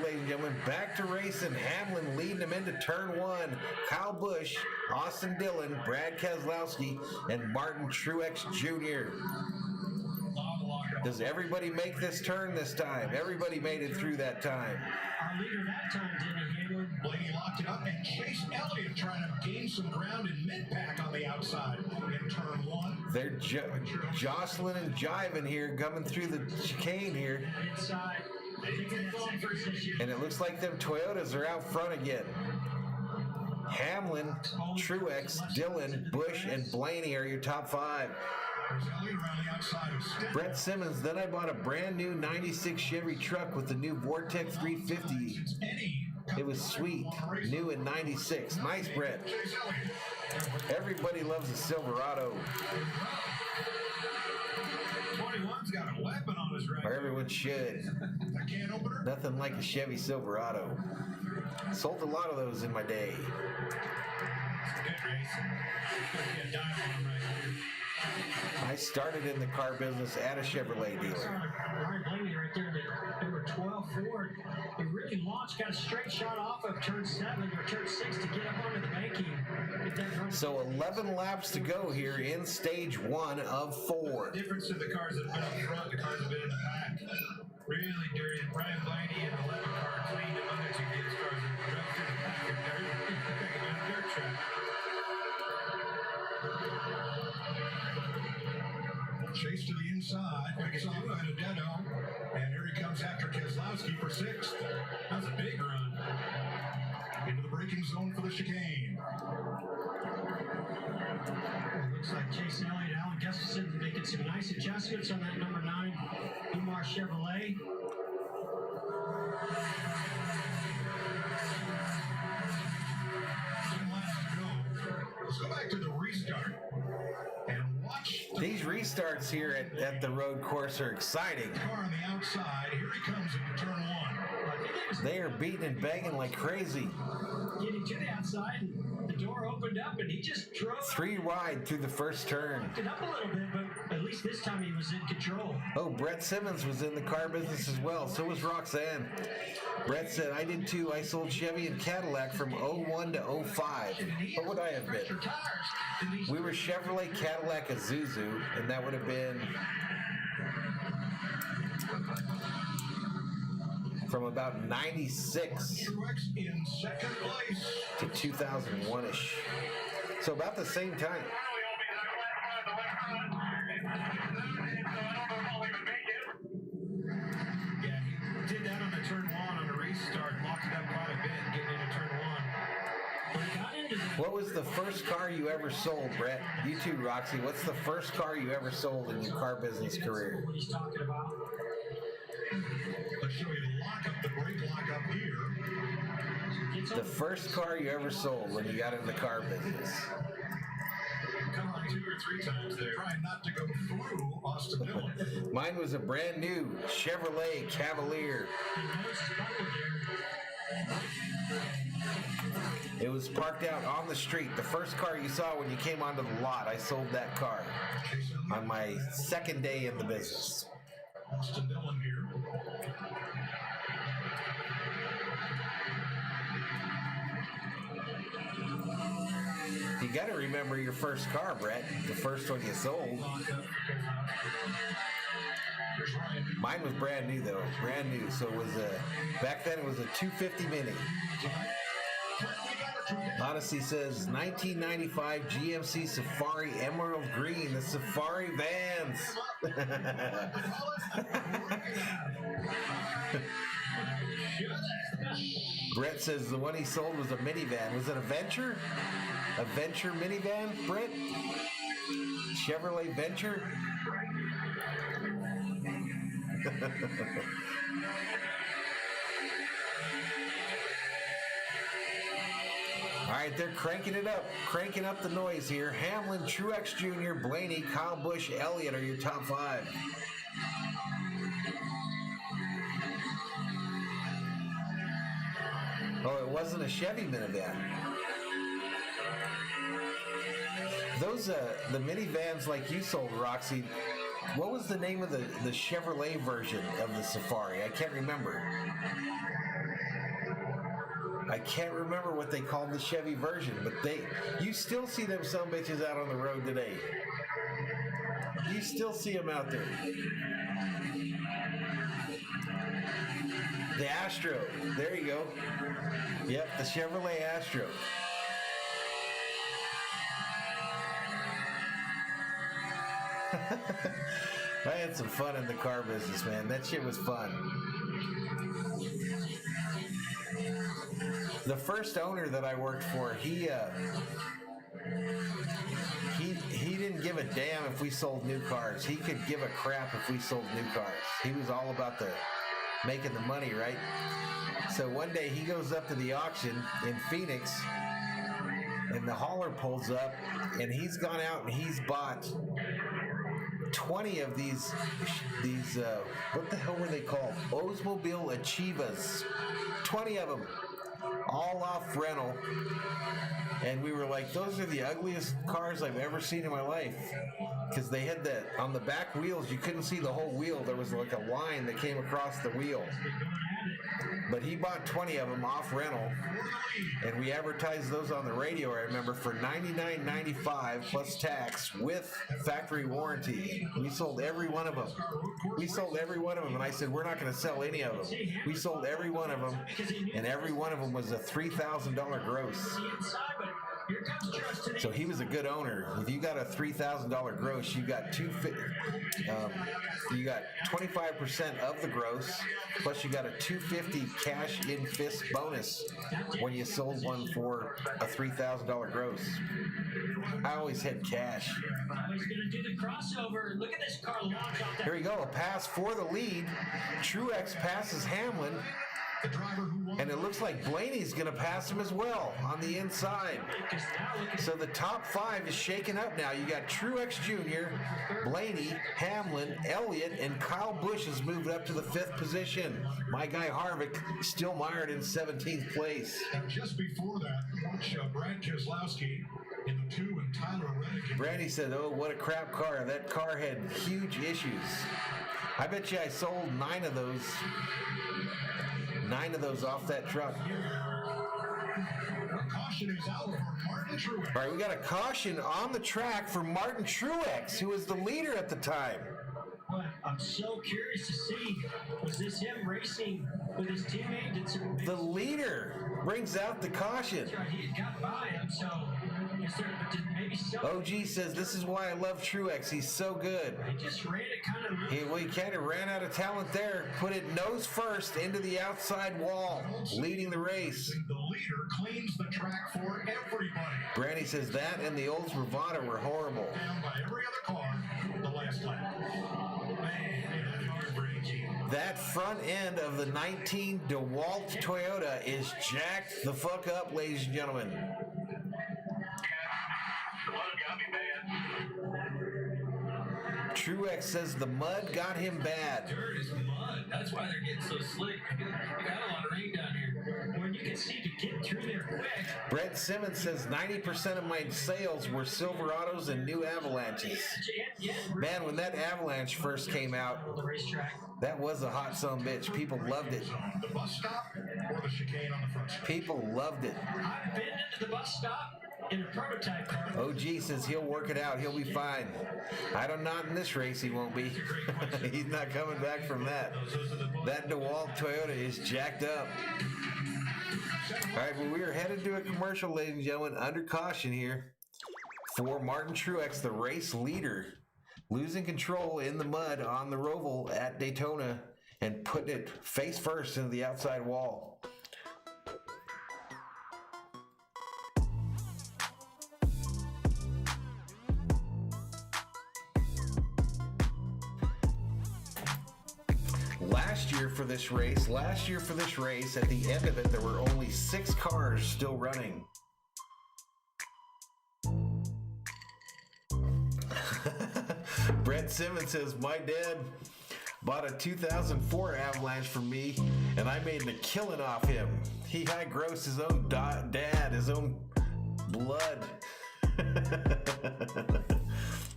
ladies and gentlemen. Back to racing. Hamlin leading him into turn 1. Kyle Busch, Austin Dillon, Brad Keselowski, and Martin Truex Jr. Does everybody make this turn this time? Everybody made it through that time. Our leader that time, Denny Hamlin. Blaney locked it up, and Chase Elliott trying to gain some ground in mid-pack on the outside in turn 1. They're jostling and jiving here, coming through the chicane here. Inside. And it looks like them Toyotas are out front again. Hamlin, Truex, Dillon, Busch, and Blaney are your top 5. There's Elliott around the outside of Stick. Brett Simmons, then I bought a brand new 96 Chevy truck with the new Vortex 350. It was sweet, new in 96. Nice, Brett. Everybody loves a Silverado. 21's got a weapon on his right. Or everyone should. A can opener. Nothing like a Chevy Silverado. Sold a lot of those in my day. I started in the car business at a Chevrolet dealer. Ryan Blaney right there, the number 12 Ford. He really launched, got a straight shot off of turn 7 or turn 6 to get up onto the banking. So 11 laps to go here in stage 1 of 4. The difference in the cars that have been up front, the cars that have been in the back. Really dirty. Brian Blaney and the 11 car cleaned them other 2 gas cars and drove through the back of their dirt track. Chase to the inside, picks off Benedetto, and here he comes after Keselowski for 6th. That was a big run. Into the braking zone for the chicane. Looks like Chase Elliott, Alan Gustafson making some nice adjustments on that number 9 Umar Chevrolet. Let's go back to the restart and watch. These restarts here at the road course are exciting. Car on the outside. Here he comes into turn 1. They are beating and banging like crazy. Getting to the outside, and the door opened up, and he just drove 3 wide through the first turn. it up a little bit, but at least this time he was in control. Oh, Brett Simmons was in the car business as well. So was Roxanne. Brett said, I did too. I sold Chevy and Cadillac from 01 to 05. What would I have been? We were Chevrolet, Cadillac, Isuzu, and that would have been from about 96 Truex in second place. to 2001-ish. So about the same time. Yeah, he did that on the turn 1 on a restart, locked it up quite a bit getting into turn 1. What was the first car you ever sold, Brett? You too, Roxy. What's the first car you ever sold in your car business career? What he's talking about. Let's show you the lock up, the brake lock up here. The first car you ever sold when you got in the car business. Come on 2 or 3 times there. Trying not to go through Austin Dillon. Mine was a brand new Chevrolet Cavalier. It was parked out on the street. The first car you saw when you came onto the lot, I sold that car on my second day in the business. Austin Dillon here. You got to remember your first car, Brett. The first one you sold. Mine was brand new, though. Brand new. So it was back then it was a 250 Mini. Oddesy says 1995 GMC Safari Emerald Green. The Safari vans. Brett says the one he sold was a minivan. Was it a Venture? A Venture minivan, Brett? Chevrolet Venture? All right, they're cranking it up, cranking up the noise here. Hamlin, Truex Jr., Blaney, Kyle Busch, Elliott are your top five. Oh, it wasn't a Chevy minivan. Those, the minivans like you sold, Roxy, what was the name of the Chevrolet version of the Safari? I can't remember. I can't remember what they called the Chevy version, but you still see them sumbitches out on the road today. You still see them out there. The Astro, there you go. Yep, the Chevrolet Astro. I had some fun in the car business, man. That shit was fun. The first owner that I worked for, he didn't give a damn if we sold new cars. He could give a crap if we sold new cars. He was all about making the money, right? So one day he goes up to the auction in Phoenix, and the hauler pulls up, and he's gone out and he's bought 20 of these what the hell were they called? Oldsmobile Achievas. 20 of them, all off rental. And we were like, those are the ugliest cars I've ever seen in my life. Because they had that on the back wheels, you couldn't see the whole wheel. There was like a line that came across the wheel. But he bought 20 of them off rental, and we advertised those on the radio, I remember, for $99.95 plus tax with factory warranty. We sold every one of them. We sold every one of them, and I said, we're not going to sell any of them. We sold every one of them, and every one of them was a $3,000 gross. So he was a good owner. If you got a $3,000 gross, you got 25% of the gross, plus you got a $250 cash in fist bonus when you sold one for a $3,000 gross. I always had cash. He's going to do the crossover. Look at this car launch off that. Here we go. A pass for the lead. Truex passes Hamlin. And it looks like Blaney's going to pass him as well on the inside. So the top five is shaken up now. You got Truex Jr., Blaney, Hamlin, Elliott, and Kyle Busch has moved up to the 5th position. My guy Harvick still mired in 17th place. And just before that, watch Brad Keselowski in the 2 and Tyler Reddick. Brandy said, oh, what a crap car. That car had huge issues. I bet you I sold 9 of those. 9 of those off that truck. Caution is out for Martin Truex. All right, we got a caution on the track for Martin Truex, who was the leader at the time. But I'm so curious to see, was this him racing with his teammate? The leader brings out the caution. He had got by him, so OG says, this is why I love Truex. He's so good. He just ran it kind of. He kind of ran out of talent there. Put it nose first into the outside wall, leading the race. The leader cleans the track for everybody. Brandy says that and the Olds Bravada were horrible. Down by every other car the last lap. Man, that's heartbreaking. That front end of the 19 DeWalt Toyota is jacked the fuck up, ladies and gentlemen. Truex says the mud got him bad. Dirt is mud. That's why they're getting so slick. We got a lot of rain down here. you can see to get through there quick. Brett Simmons says 90% of my sales were Silverados and new Avalanches. Man, when that Avalanche first came out, On the racetrack. that was a hot son of a bitch. People loved it. The bus stop or the chicane on the front stretch? People loved it. I've been into the bus stop in a prototype car. OG says he'll work it out. He'll be fine. I don't not in this race. He won't be. He's not coming back from that. That DeWalt Toyota is jacked up. All right, well, we are headed to a commercial, ladies and gentlemen, under caution here for Martin Truex, the race leader, losing control in the mud on the Roval at Daytona and putting it face first into the outside wall. Last year for this race, at the end of it, there were only 6 cars still running. Brett Simmons says, my dad bought a 2004 Avalanche for me, and I made a killing off him. He high grossed his own dad, his own blood.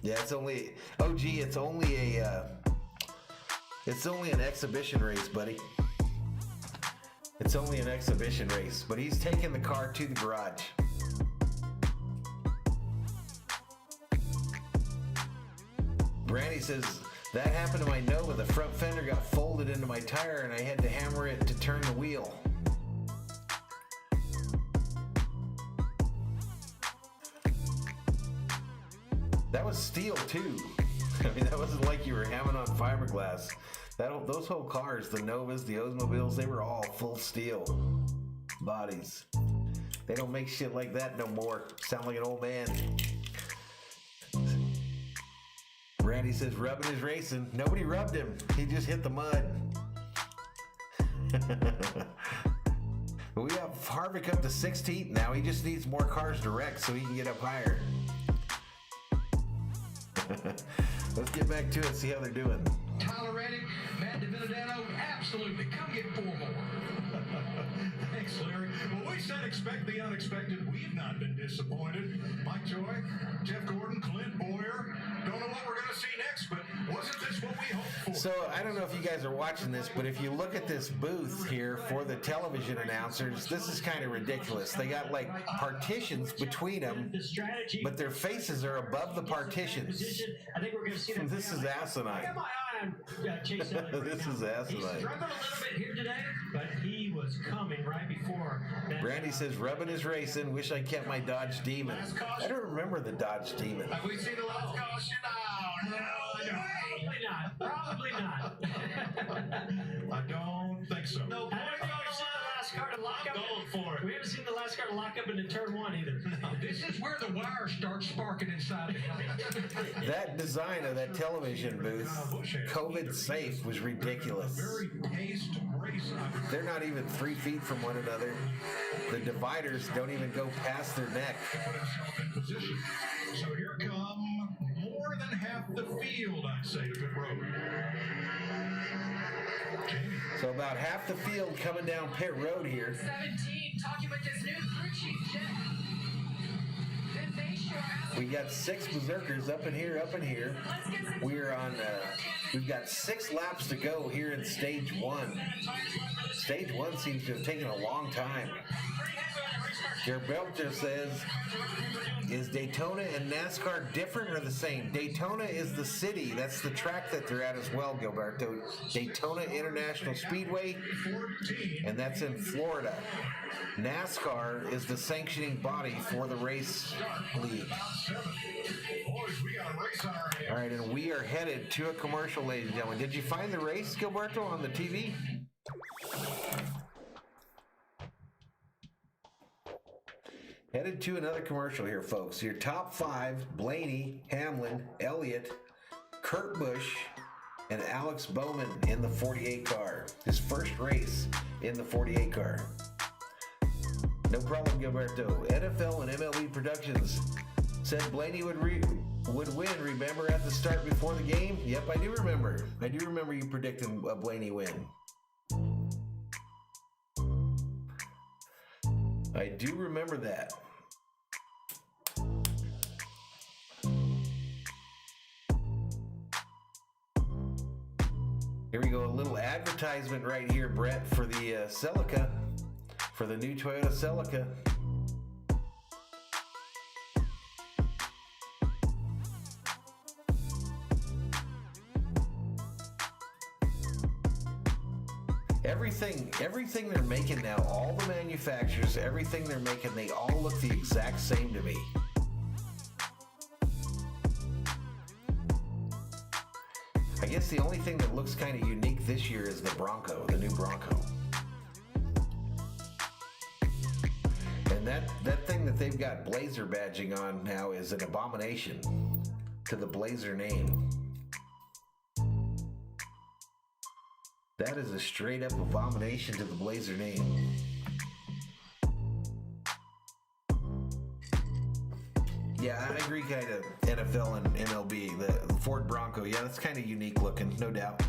Yeah, it's only, OG, it's only an exhibition race, buddy. It's only an exhibition race, but he's taking the car to the garage. Brandy says, that happened to my Nova. The front fender got folded into my tire and I had to hammer it to turn the wheel. That was steel too. I mean, that wasn't like you were hammering on fiberglass. Those whole cars, the Novas, the Oldsmobiles, they were all full steel bodies. They don't make shit like that no more. Sound like an old man. Randy says, rubbing is racing. Nobody rubbed him. He just hit the mud. We have Harvick up to 16th now. He just needs more cars to wreck so he can get up higher. Let's get back to it, see how they're doing. Tyler Reddick, Mad Viking, absolutely. Come get 4 more. Thanks, Larry. Well, we said expect the unexpected. We've not been disappointed. Mike Joy, Jeff Gordon, Clint Boyer. Don't know what we're going to see next, but wasn't this what we hoped for? So, I don't know if you guys are watching this, but if you look at this booth here for the television announcers, this is kind of ridiculous. They got like partitions between them, The strategy. but their faces are above the partitions. I think we're going to see that. This is asinine. I got my eye on Chase Elliott right This now. is asinine. He's struggled a little bit here today, but he was coming right before that. Brandy says, rubbing is racing. Wish I kept my Dodge Demon. I don't remember the Dodge Demon. Have we seen the last caution? Probably not. I don't think so. No, I haven't seen the last car to lock up. We haven't seen the last car to lock up into turn 1 either. This is where the wires start sparking inside the That design of that television booth, COVID safe, was ridiculous. Very paced race. They're not even 3 feet from one another. The dividers don't even go past their neck. Put himself in position. So here come more than half the field, I'd say, to pit road. Jamie. So about half the field coming down pit road here. 17, talking with his new crew chief, Czech. Then they show us. We got 6 berserkers up in here, up in here. We're on, we've got 6 laps to go here in stage 1. Stage 1 seems to have taken a long time. Gilberto says, is Daytona and NASCAR different or the same? Daytona is the city. That's the track that they're at as well, Gilberto. Daytona International Speedway, and that's in Florida. NASCAR is the sanctioning body for the race league. Boys, we got a race on our hands. All right, and we are headed to a commercial, ladies and gentlemen. Did you find the race, Gilberto, on the TV? Headed to another commercial here, folks. Your top 5, Blaney, Hamlin, Elliott, Kurt Busch, and Alex Bowman in the 48 car. His first race in the 48 car. No problem, Gilberto. NFL and MLB Productions said Blaney would win. Remember at the start before the game? Yep, I do remember. I do remember you predicting a Blaney win. I do remember that. Here we go, a little advertisement right here, Brett, for the Celica, for the new Toyota Celica. Everything they're making now, all the manufacturers, everything they're making, they all look the exact same to me. I guess the only thing that looks kind of unique this year is the Bronco, the new Bronco. And that thing that they've got Blazer badging on now is an abomination to the Blazer name. That is a straight up abomination to the Blazer name. Yeah, I agree kind of NFL and MLB. The Ford Bronco, yeah, that's kind of unique looking, no doubt.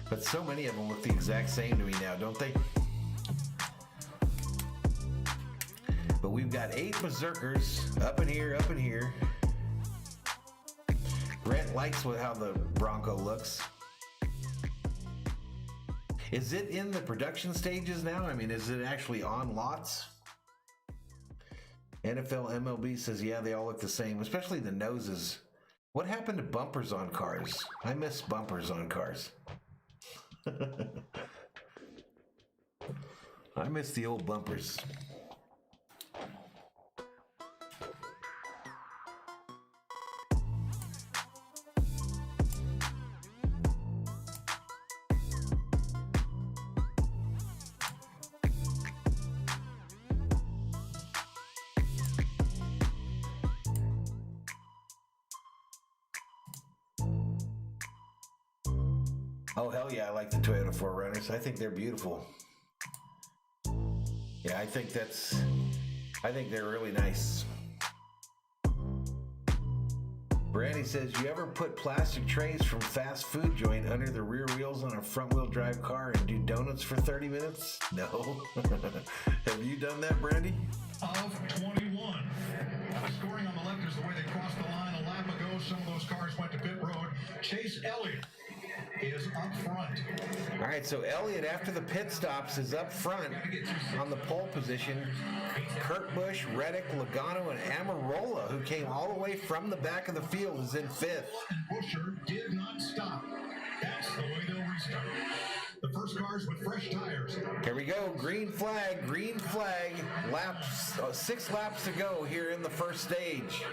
But so many of them look the exact same to me now, don't they? But we've got 8 Berserkers up in here, up in here. Brent likes how the Bronco looks. Is it in the production stages now? I mean, is it actually on lots? NFL MLB says, yeah, they all look the same, especially the noses. What happened to bumpers on cars? I miss bumpers on cars. I miss the old bumpers. Oh, hell yeah, I like the Toyota 4Runners. I think they're beautiful. Yeah, I think they're really nice. Brandy says, you ever put plastic trays from fast food joint under the rear wheels on a front wheel drive car and do donuts for 30 minutes? No. Have you done that, Brandy? Of 21. Scoring on the left is the way they crossed the line a lap ago. Some of those cars went to pit road. Chase Elliott is up front. All right, so Elliott, after the pit stops, is up front on the pole position. Kurt Busch, Reddick, Logano, and Amarola, who came all the way from the back of the field, is in 5th. And Buscher did not stop. That's the way they'll restart. The first cars with fresh tires. Here we go, green flag, green flag. Laps, 6 laps to go here in the first stage.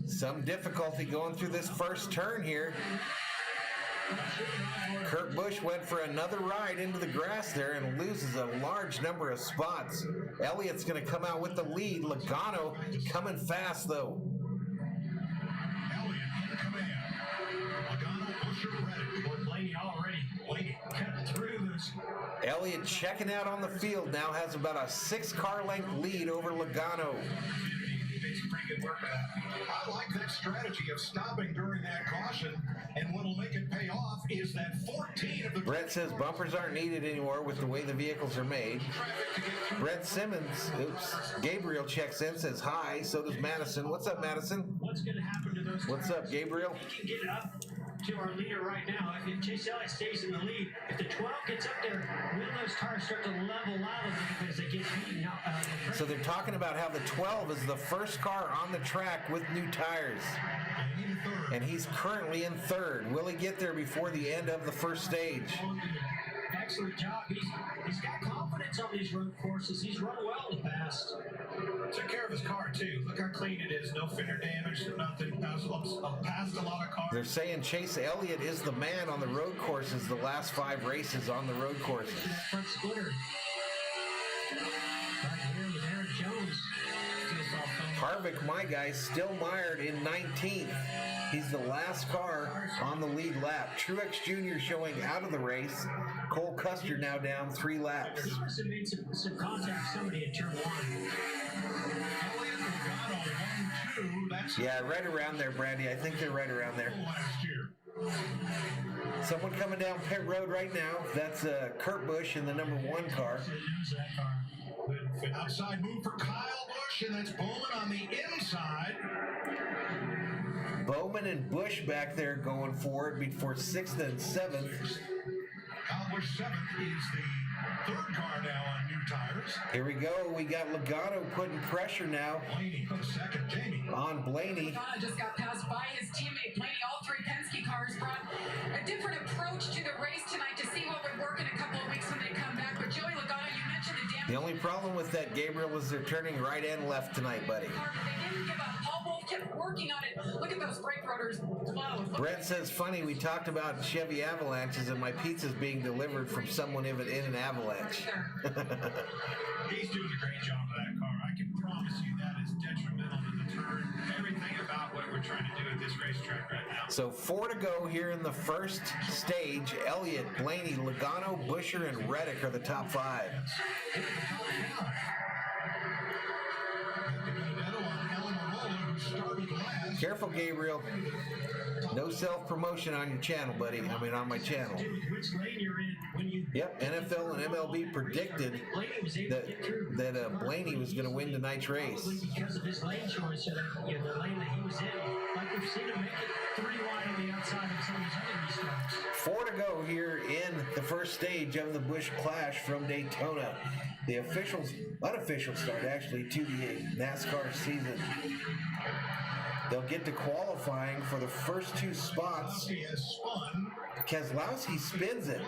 Some difficulty going through this first turn here. Kurt Busch went for another ride into the grass there and loses a large number of spots. Elliott's going to come out with the lead. Logano coming fast though. Elliott in command. Logano, Buscher, Reddick. Boy, Blaney already cutting through this. Elliott checking out on the field now, has about a 6-car length lead over Logano. Pretty good work. I like that strategy of stopping during that caution, and what'll make it pay off is that 14 of the... Brett says bumpers aren't needed anymore with the way the vehicles are made. Brett Simmons, Gabriel checks in, says hi, so does Madison. What's up, Madison? What's going to happen to those What's cars? up, Gabriel? We can get up to our leader right now. If Chase Elliott stays in the lead, if the 12 gets up there, will those cars start to level out a little bit as they get beaten out? So they're talking about how the 12 is the first car on the track with new tires. And he's currently in 3rd. Will he get there before the end of the first stage? Excellent job. He's got confidence on these road courses. He's run well in the past. Took care of his car, too. Look how clean it is. No fender damage, nothing. Passed a lot of cars. They're saying Chase Elliott is the man on the road courses the last 5 races on the road courses. That front splitter. Right here with Aaron Jones. Harvick, my guy, still mired in 19th. He's the last car on the lead lap. Truex Jr. showing out of the race. Cole Custer now down 3 laps. He must have made some contact with somebody in turn 1. Elliott, Logano, 1, 2. That's Yeah, right around there, Brandy. I think they're right around there. last year. Someone coming down pit road right now. That's Kurt Busch in the number 1 car. Outside move for Kyle Busch, and that's Bowman on the inside. Bowman and Busch back there going for it before 6th and 7th. Kyle Busch 7th is the 3rd car now on new tires. Here we go. We got Logano putting pressure now Blaney for 2nd, Jamie. on Blaney. Logano just got passed by his teammate Blaney. All 3 Penske cars brought a different approach to the race tonight to see what would work in a couple of weeks when they come back. But Joey Logano, you mentioned the damage. The only problem with that, Gabriel, is they're turning right and left tonight, buddy. They didn't give up. Paul Wolf kept working on it. Look at those brake rotors blow. Brent says, funny, we talked about Chevy Avalanches and my pizza's being delivered from someone in an Avalanche. He's doing a great job of that car. I can promise you that is detrimental to the turn. Everything about what we're trying to do at this racetrack right now. So 4 to go here in the first stage. Elliott, Blaney, Logano, Buscher, and Reddick are the top 5. Careful, Gabriel. No self-promotion on your channel, buddy. I mean, on my channel. Which lane you're in when you. Yep, NFL and MLB predicted that Blaney was going to win tonight's race. Probably because of his lane choice, the lane that he was in. Like we've seen him make it 3 wide on the outside of some of his other restarts. 4 to go here in the first stage of the Busch Clash from Daytona. The unofficial start actually to the NASCAR season. They'll get to qualifying for the first 2 spots. Keselowski spins it.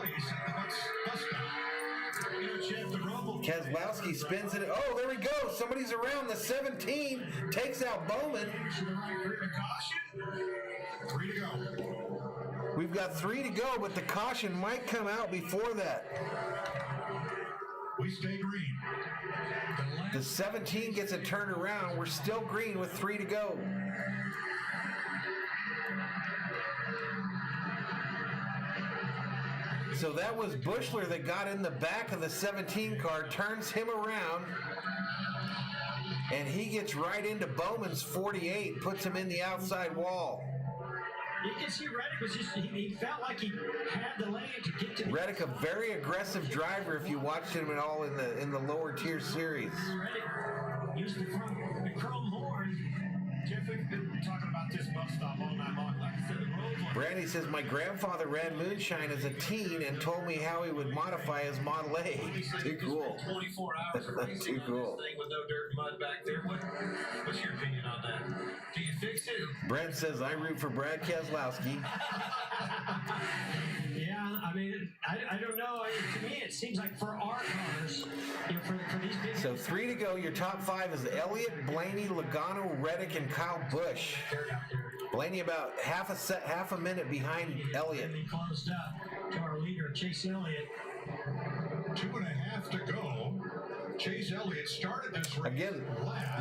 Keselowski spins it. Oh, there we go. Somebody's around. The 17 takes out Bowman. 3 to go. We've got 3 to go, but the caution might come out before that. We stay green. The 17 gets a turn around. We're still green with 3 to go. So that was Bushler that got in the back of the 17 car, turns him around, and he gets right into Bowman's 48, puts him in the outside wall. You can see Reddick was just, he felt like he had the lane to get to the. Reddick, a very aggressive driver if you watched him at all in the lower tier series. Reddick used the chrome horn. Jeff, we've been talking about this bus stop all night long. Like I said, the road was. Brandy says, my grandfather ran moonshine as a teen and told me how he would modify his Model A. Too cool. 24 hours of racing Too cool. on this thing with no dirt and mud back there. What's your opinion on that? Do you fix it? Brent says, I root for Brad Keselowski. Yeah, I mean, I don't know. To me, it seems like for our cars, for these big. So 3 to go. Your top 5 is Elliott, Blaney, Logano, Reddick, and Kyle Busch. Blaney about half a minute behind Elliott. They closed up to our leader, Chase Elliott. 2.5 to go. Chase Elliott started this race. Again,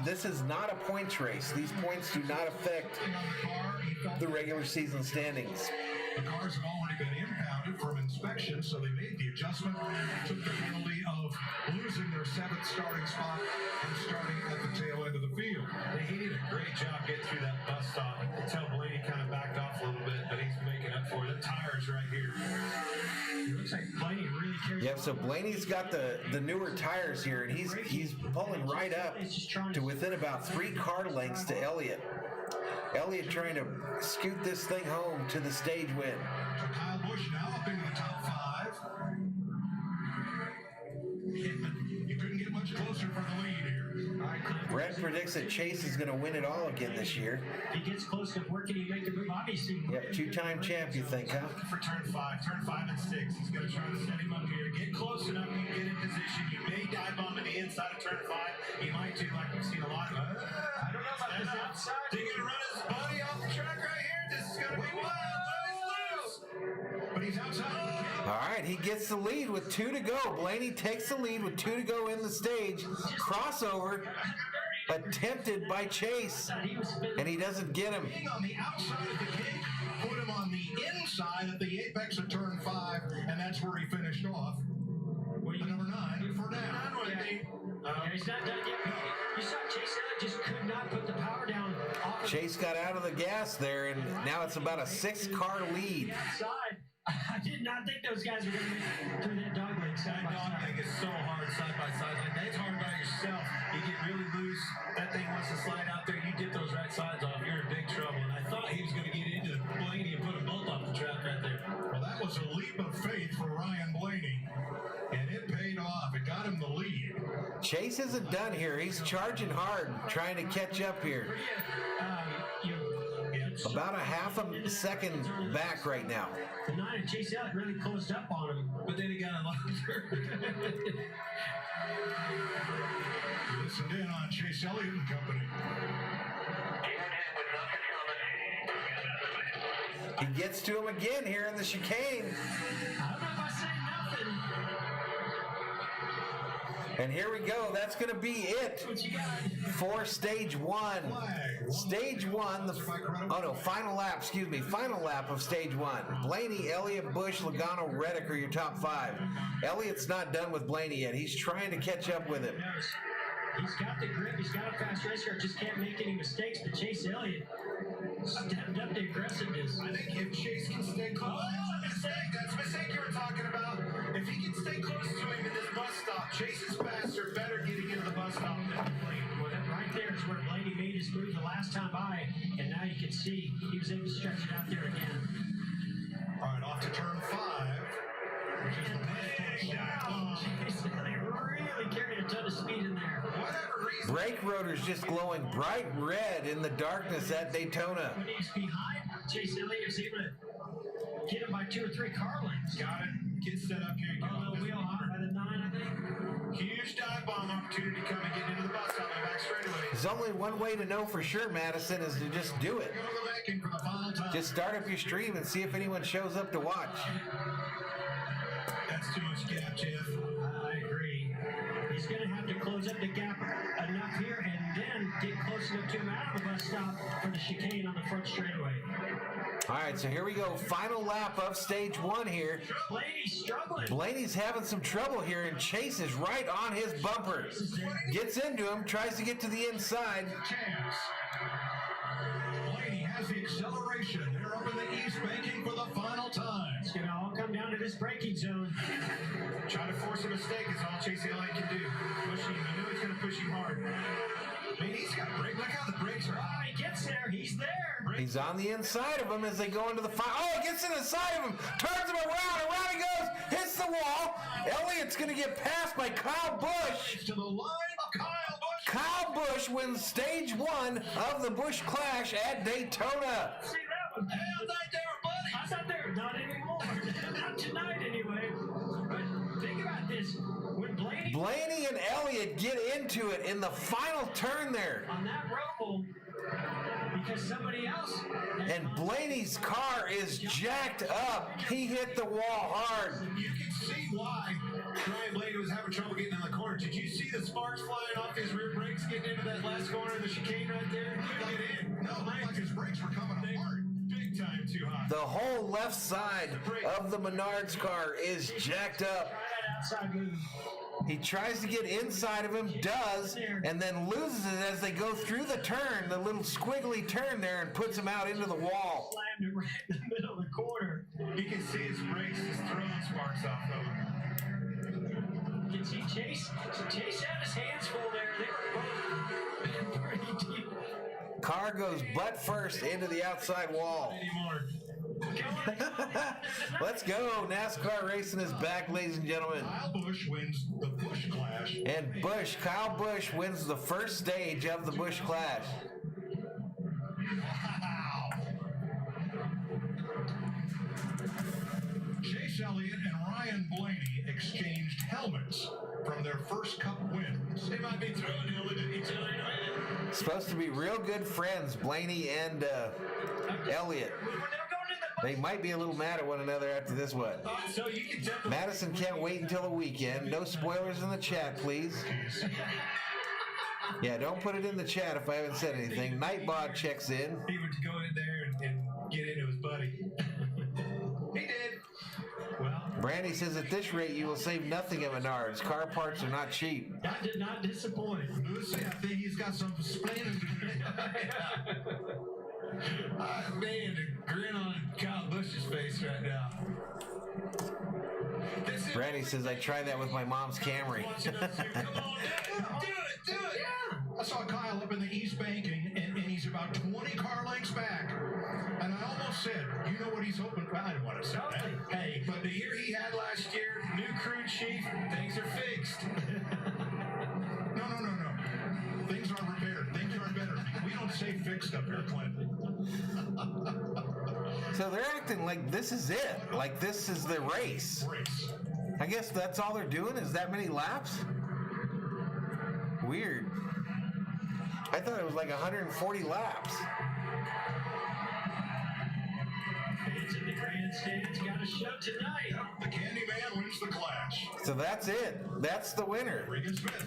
this is not a points race. These points do not affect the regular season standings. The cars have already been impounded from inspection, so they made the adjustment, took the penalty of losing their 7th starting spot and starting at the tail end of the field. He did a great job getting through that bus stop. You can tell Blaney kind of backed off a little bit, but he's making up for it. The tires right here. It looks like Blaney really carries. Yep, so Blaney's got the newer tires here, and he's pulling right up to within about 3 car lengths to Elliott. Elliott trying to scoot this thing home to the stage win. So Kyle Busch now up into the top 5. You couldn't get much closer for the lead here. Brett predicts that Chase is going to win it all again this year. He gets close to where can he make the move? Obviously. Yep, 2-time champ, you think, huh? For turn 5 and 6. He's going to try to set him up here. Get close enough, you get in position. You may dive bomb to the inside of turn 5. You might too, like we've seen a lot of. I don't know about this outside. He's going to run his body off the track right here. This is going to be wild. He's loose. But he's outside. All right, he gets the lead with 2 to go. Blaney takes the lead with 2 to go in the stage. Crossover attempted by Chase, and he doesn't get him. Being on the outside of the gate, put him on the inside at the apex of turn 5, and that's where he finished off. The number 9 for now. He's not done yet. You saw Chase Elliott just could not put the power down off Chase got out of the gas there, and now it's about a 6-car lead. Outside. I did not think those guys were going to make through that dog leg side by Dog side. leg is so hard side by side like that. It's hard by yourself. You get really loose. That thing wants to slide out there. You dip those right sides off. You're in big trouble. And I thought he was going to get into Blaney and put them both off the track right there. Well, that was a leap of faith for Ryan Blaney, and it paid off. It got him the lead. Chase isn't done here. He's charging hard, trying to catch up here. About a half a second back right now. The 9 and Chase Elliott really closed up on him. But then he got a lot Listened in on Chase Elliott and company. He gets to him again here in the chicane. I don't know if I say nothing. And here we go. That's going to be it What you got? for stage 1. Stage 1, final lap, excuse me. Final lap of stage 1. Blaney, Elliott, Busch, Logano, Reddick are your top 5. Elliott's not done with Blaney yet. He's trying to catch up with him. He's got the grip. He's got a fast race car. Just can't make any mistakes. But Chase Elliott stepped up the aggressiveness. I think if Chase can stay close, that's a mistake you were talking about. If he can stay close to him in this bus stop, Chase is faster, better getting into the bus stop than Blaney. Well, that right there is where Blaney made his move the last time by, and now you can see he was able to stretch it out there again. All right, off to turn 5, which is the Chase Elliott really carried a ton of speed in there. whatever reason. Brake rotor's just glowing bright red in the darkness at Daytona. When he's behind Chase Elliott, was able to get him by 2 or 3 car lengths. Got it. Get set up here. Get Oh, on the this wheel hot by the 9, I think. huge dive bomb opportunity coming, getting into the bus stop in the back straightaway. There's only one way to know for sure, Madison, is to just do it. Go to the Viking for the final time. Just start up your stream and see if anyone shows up to watch. That's too much gap, Jeff. I agree. He's going to have to close up the gap enough here and then get close enough to him out of the bus stop for the chicane on the front straightaway. All right, so here we go. Final lap of stage 1 here. Blaney's struggling. Blaney's having some trouble here, and Chase is right on his bumper. Gets into him, tries to get to the inside. Chance. Blaney has the acceleration. They're up in the East banking for the final time. It's going to all come down to this braking zone. Try to force a mistake is all Chase Elliott can do. Pushing him. You know he's going to push him hard. I mean, he's got brake. Look how the brakes are Oh, on. he gets there. He's there. He's on the inside of him as they go into the final. Oh, he gets to the side of him, turns him around he goes, hits the wall. Elliott's going to get passed by Kyle Busch. To the line, Kyle Busch. Kyle Busch wins stage 1 of the Busch Clash at Daytona. See that one? Hey, I thought they were buddies. I thought they were not anymore. Not tonight, anyway. But think about this. When Blaney and Elliott get into it in the final turn there. on that roll, because somebody else. And Blaney's car is jacked up. He hit the wall hard. You can see why Ryan Blaney was having trouble getting in the corner. Did you see the sparks flying off his rear brakes getting into that last corner of the chicane right there? He couldn't get in. No, like his brakes were coming apart. Big time too hot. The whole left side of the Menards car is jacked up. Try that outside move. He tries to get inside of him, does, and then loses it as they go through the turn, the little squiggly turn there, and puts him out into the wall. Slammed it right in the middle of the corner. You can see his brakes just throwing sparks off of him. You can see Chase. So Chase had his hands full there. They were both pretty deep. Car goes butt first into the outside wall. Anymore. Let's go. NASCAR racing is back, ladies and gentlemen. Kyle Busch wins the Busch Clash. And Kyle Busch wins the first stage of the Busch Clash. Wow. Chase Elliott and Ryan Blaney exchanged helmets from their first Cup wins. They might be throwing Illy to each other. Supposed to be real good friends, Blaney and Elliott. They might be a little mad at one another after this one. So you can tell Madison can't wait until the weekend. No spoilers in the chat, please. Yeah, don't put it in the chat if I haven't said anything. Nightbot checks in. he would go in there and get into his buddy. He did. Well, Brandy says at this rate you will save nothing at Menards. Car parts are not cheap. That did not disappoint. Lucy, I think he's got some explaining to do. Man, the grin on Kyle Busch's face right now. Brandy says I tried that with my mom's Camry. Come on, do it. Yeah. I saw Kyle up in the East Bank, and he's about 20 car lengths back. And I almost said, you know what he's hoping for? I didn't want to say that. Hey, but the year he had last year, new crew chief, things are fixed. No. Things are repaired. Things are better. We don't say fixed up here, Clint. So they're acting like this is it. Like this is the race. I guess that's all they're doing is that many laps? Weird. I thought it was like 140 laps. It's in the grandstands. Got a show tonight. The Candyman wins the Clash. So that's it. That's the winner. Regan Smith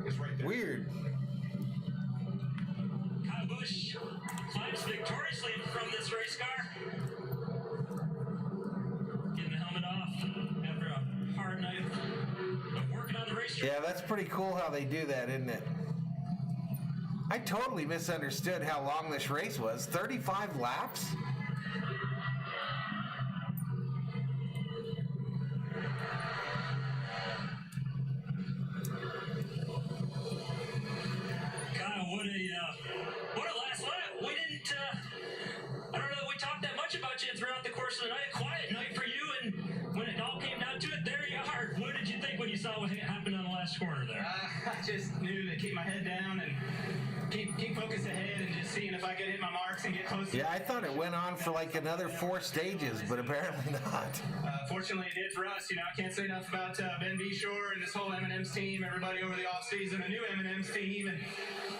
is right there. Weird. Kyle Busch climbs victoriously from this race car. Getting the helmet off after a hard night of working on the racetrack. Yeah, that's pretty cool how they do that, isn't it? I totally misunderstood how long this race was. 35 laps? Kyle, what a last lap. We didn't, I don't know that we talked that much about you throughout the course of the night. A quiet night for you, and when it all came down to it, there you are. What did you think when you saw what happened on the last corner there? I just knew to keep my head down and keep focused ahead and just seeing if I could hit my marks and get close. Yeah, I thought it went on for like another 4 stages, but apparently not. Fortunately, it did for us. You know, I can't say enough about Ben Beshore and this whole M&M's team, everybody over the offseason, the new M&M's team, and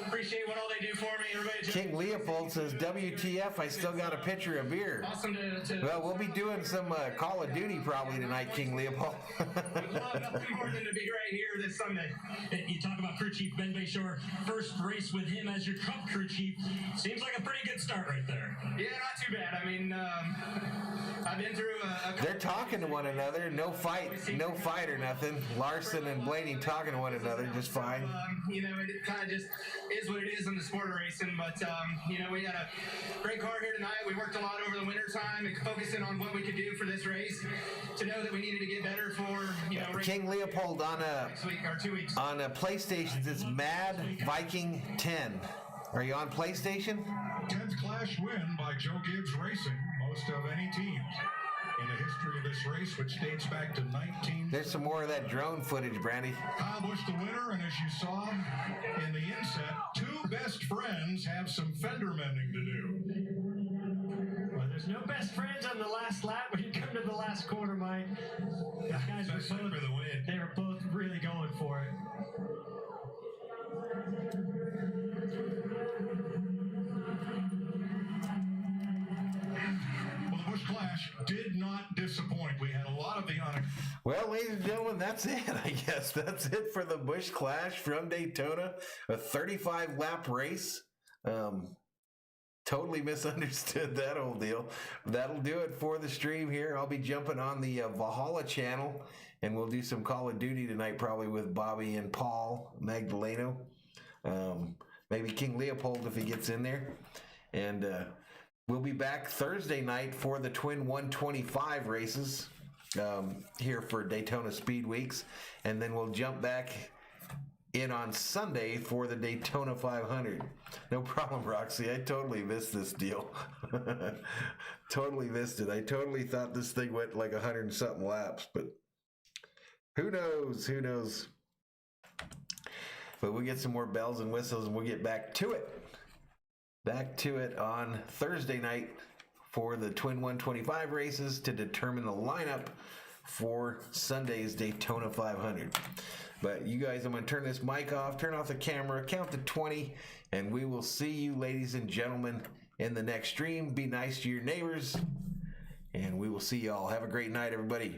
appreciate what all they do for me. Everybody just King Leopold says, WTF, I still got a pitcher of beer. awesome to Well, we'll be doing some Call of Duty probably tonight, King Leopold. would love nothing more than to be right here this Sunday. You talk about crew chief Ben Beshore, first race with him as your Cup crew chief. Seems like a pretty good start right there. Yeah, not too bad. I mean, I've been through a They're talking to one another. No fight or nothing. Larson and Blaney talking to one another just fine. You know, it kind of just is what it is in the sport of racing. But, you know, we had a great car here tonight. We worked a lot over the winter time and focusing on what we could do for this race to know that we needed to get better for, you know, King Leopold on next week or 2 weeks. a PlayStation. It's Mad Viking 10. Are you on PlayStation? 10th Clash win by Joe Gibbs Racing, most of any teams in the history of this race, which dates back to 19. There's some more of that drone footage, Brandy. Kyle Busch the winner, and as you saw in the inset, 2 best friends have some fender mending to do. Well, there's no best friends on the last lap when you come to the last corner, Mike. The guys were Especially both, for the win. they were both really going for it. Well, the Busch Clash did not disappoint. We had a lot of the Well, ladies and gentlemen, that's it, I guess. That's it for the Busch Clash from Daytona. A 35-lap race. Totally misunderstood that whole deal. That'll do it for the stream here. I'll be jumping on the Valhalla channel, and we'll do some Call of Duty tonight, probably with Bobby and Paul Magdaleno. Maybe King Leopold if he gets in there. And we'll be back Thursday night for the Twin 125 races here for Daytona Speed Weeks. And then we'll jump back in on Sunday for the Daytona 500. No problem, Roxy. I totally missed this deal. Totally missed it. I totally thought this thing went like 100 and something laps, but who knows? Who knows? But we'll get some more bells and whistles and we'll get back to it. Back to it on Thursday night for the Twin 125 races to determine the lineup for Sunday's Daytona 500. But you guys, I'm going to turn this mic off, turn off the camera, count to 20, and we will see you, ladies and gentlemen, in the next stream. Be nice to your neighbors, and we will see y'all. Have a great night, everybody.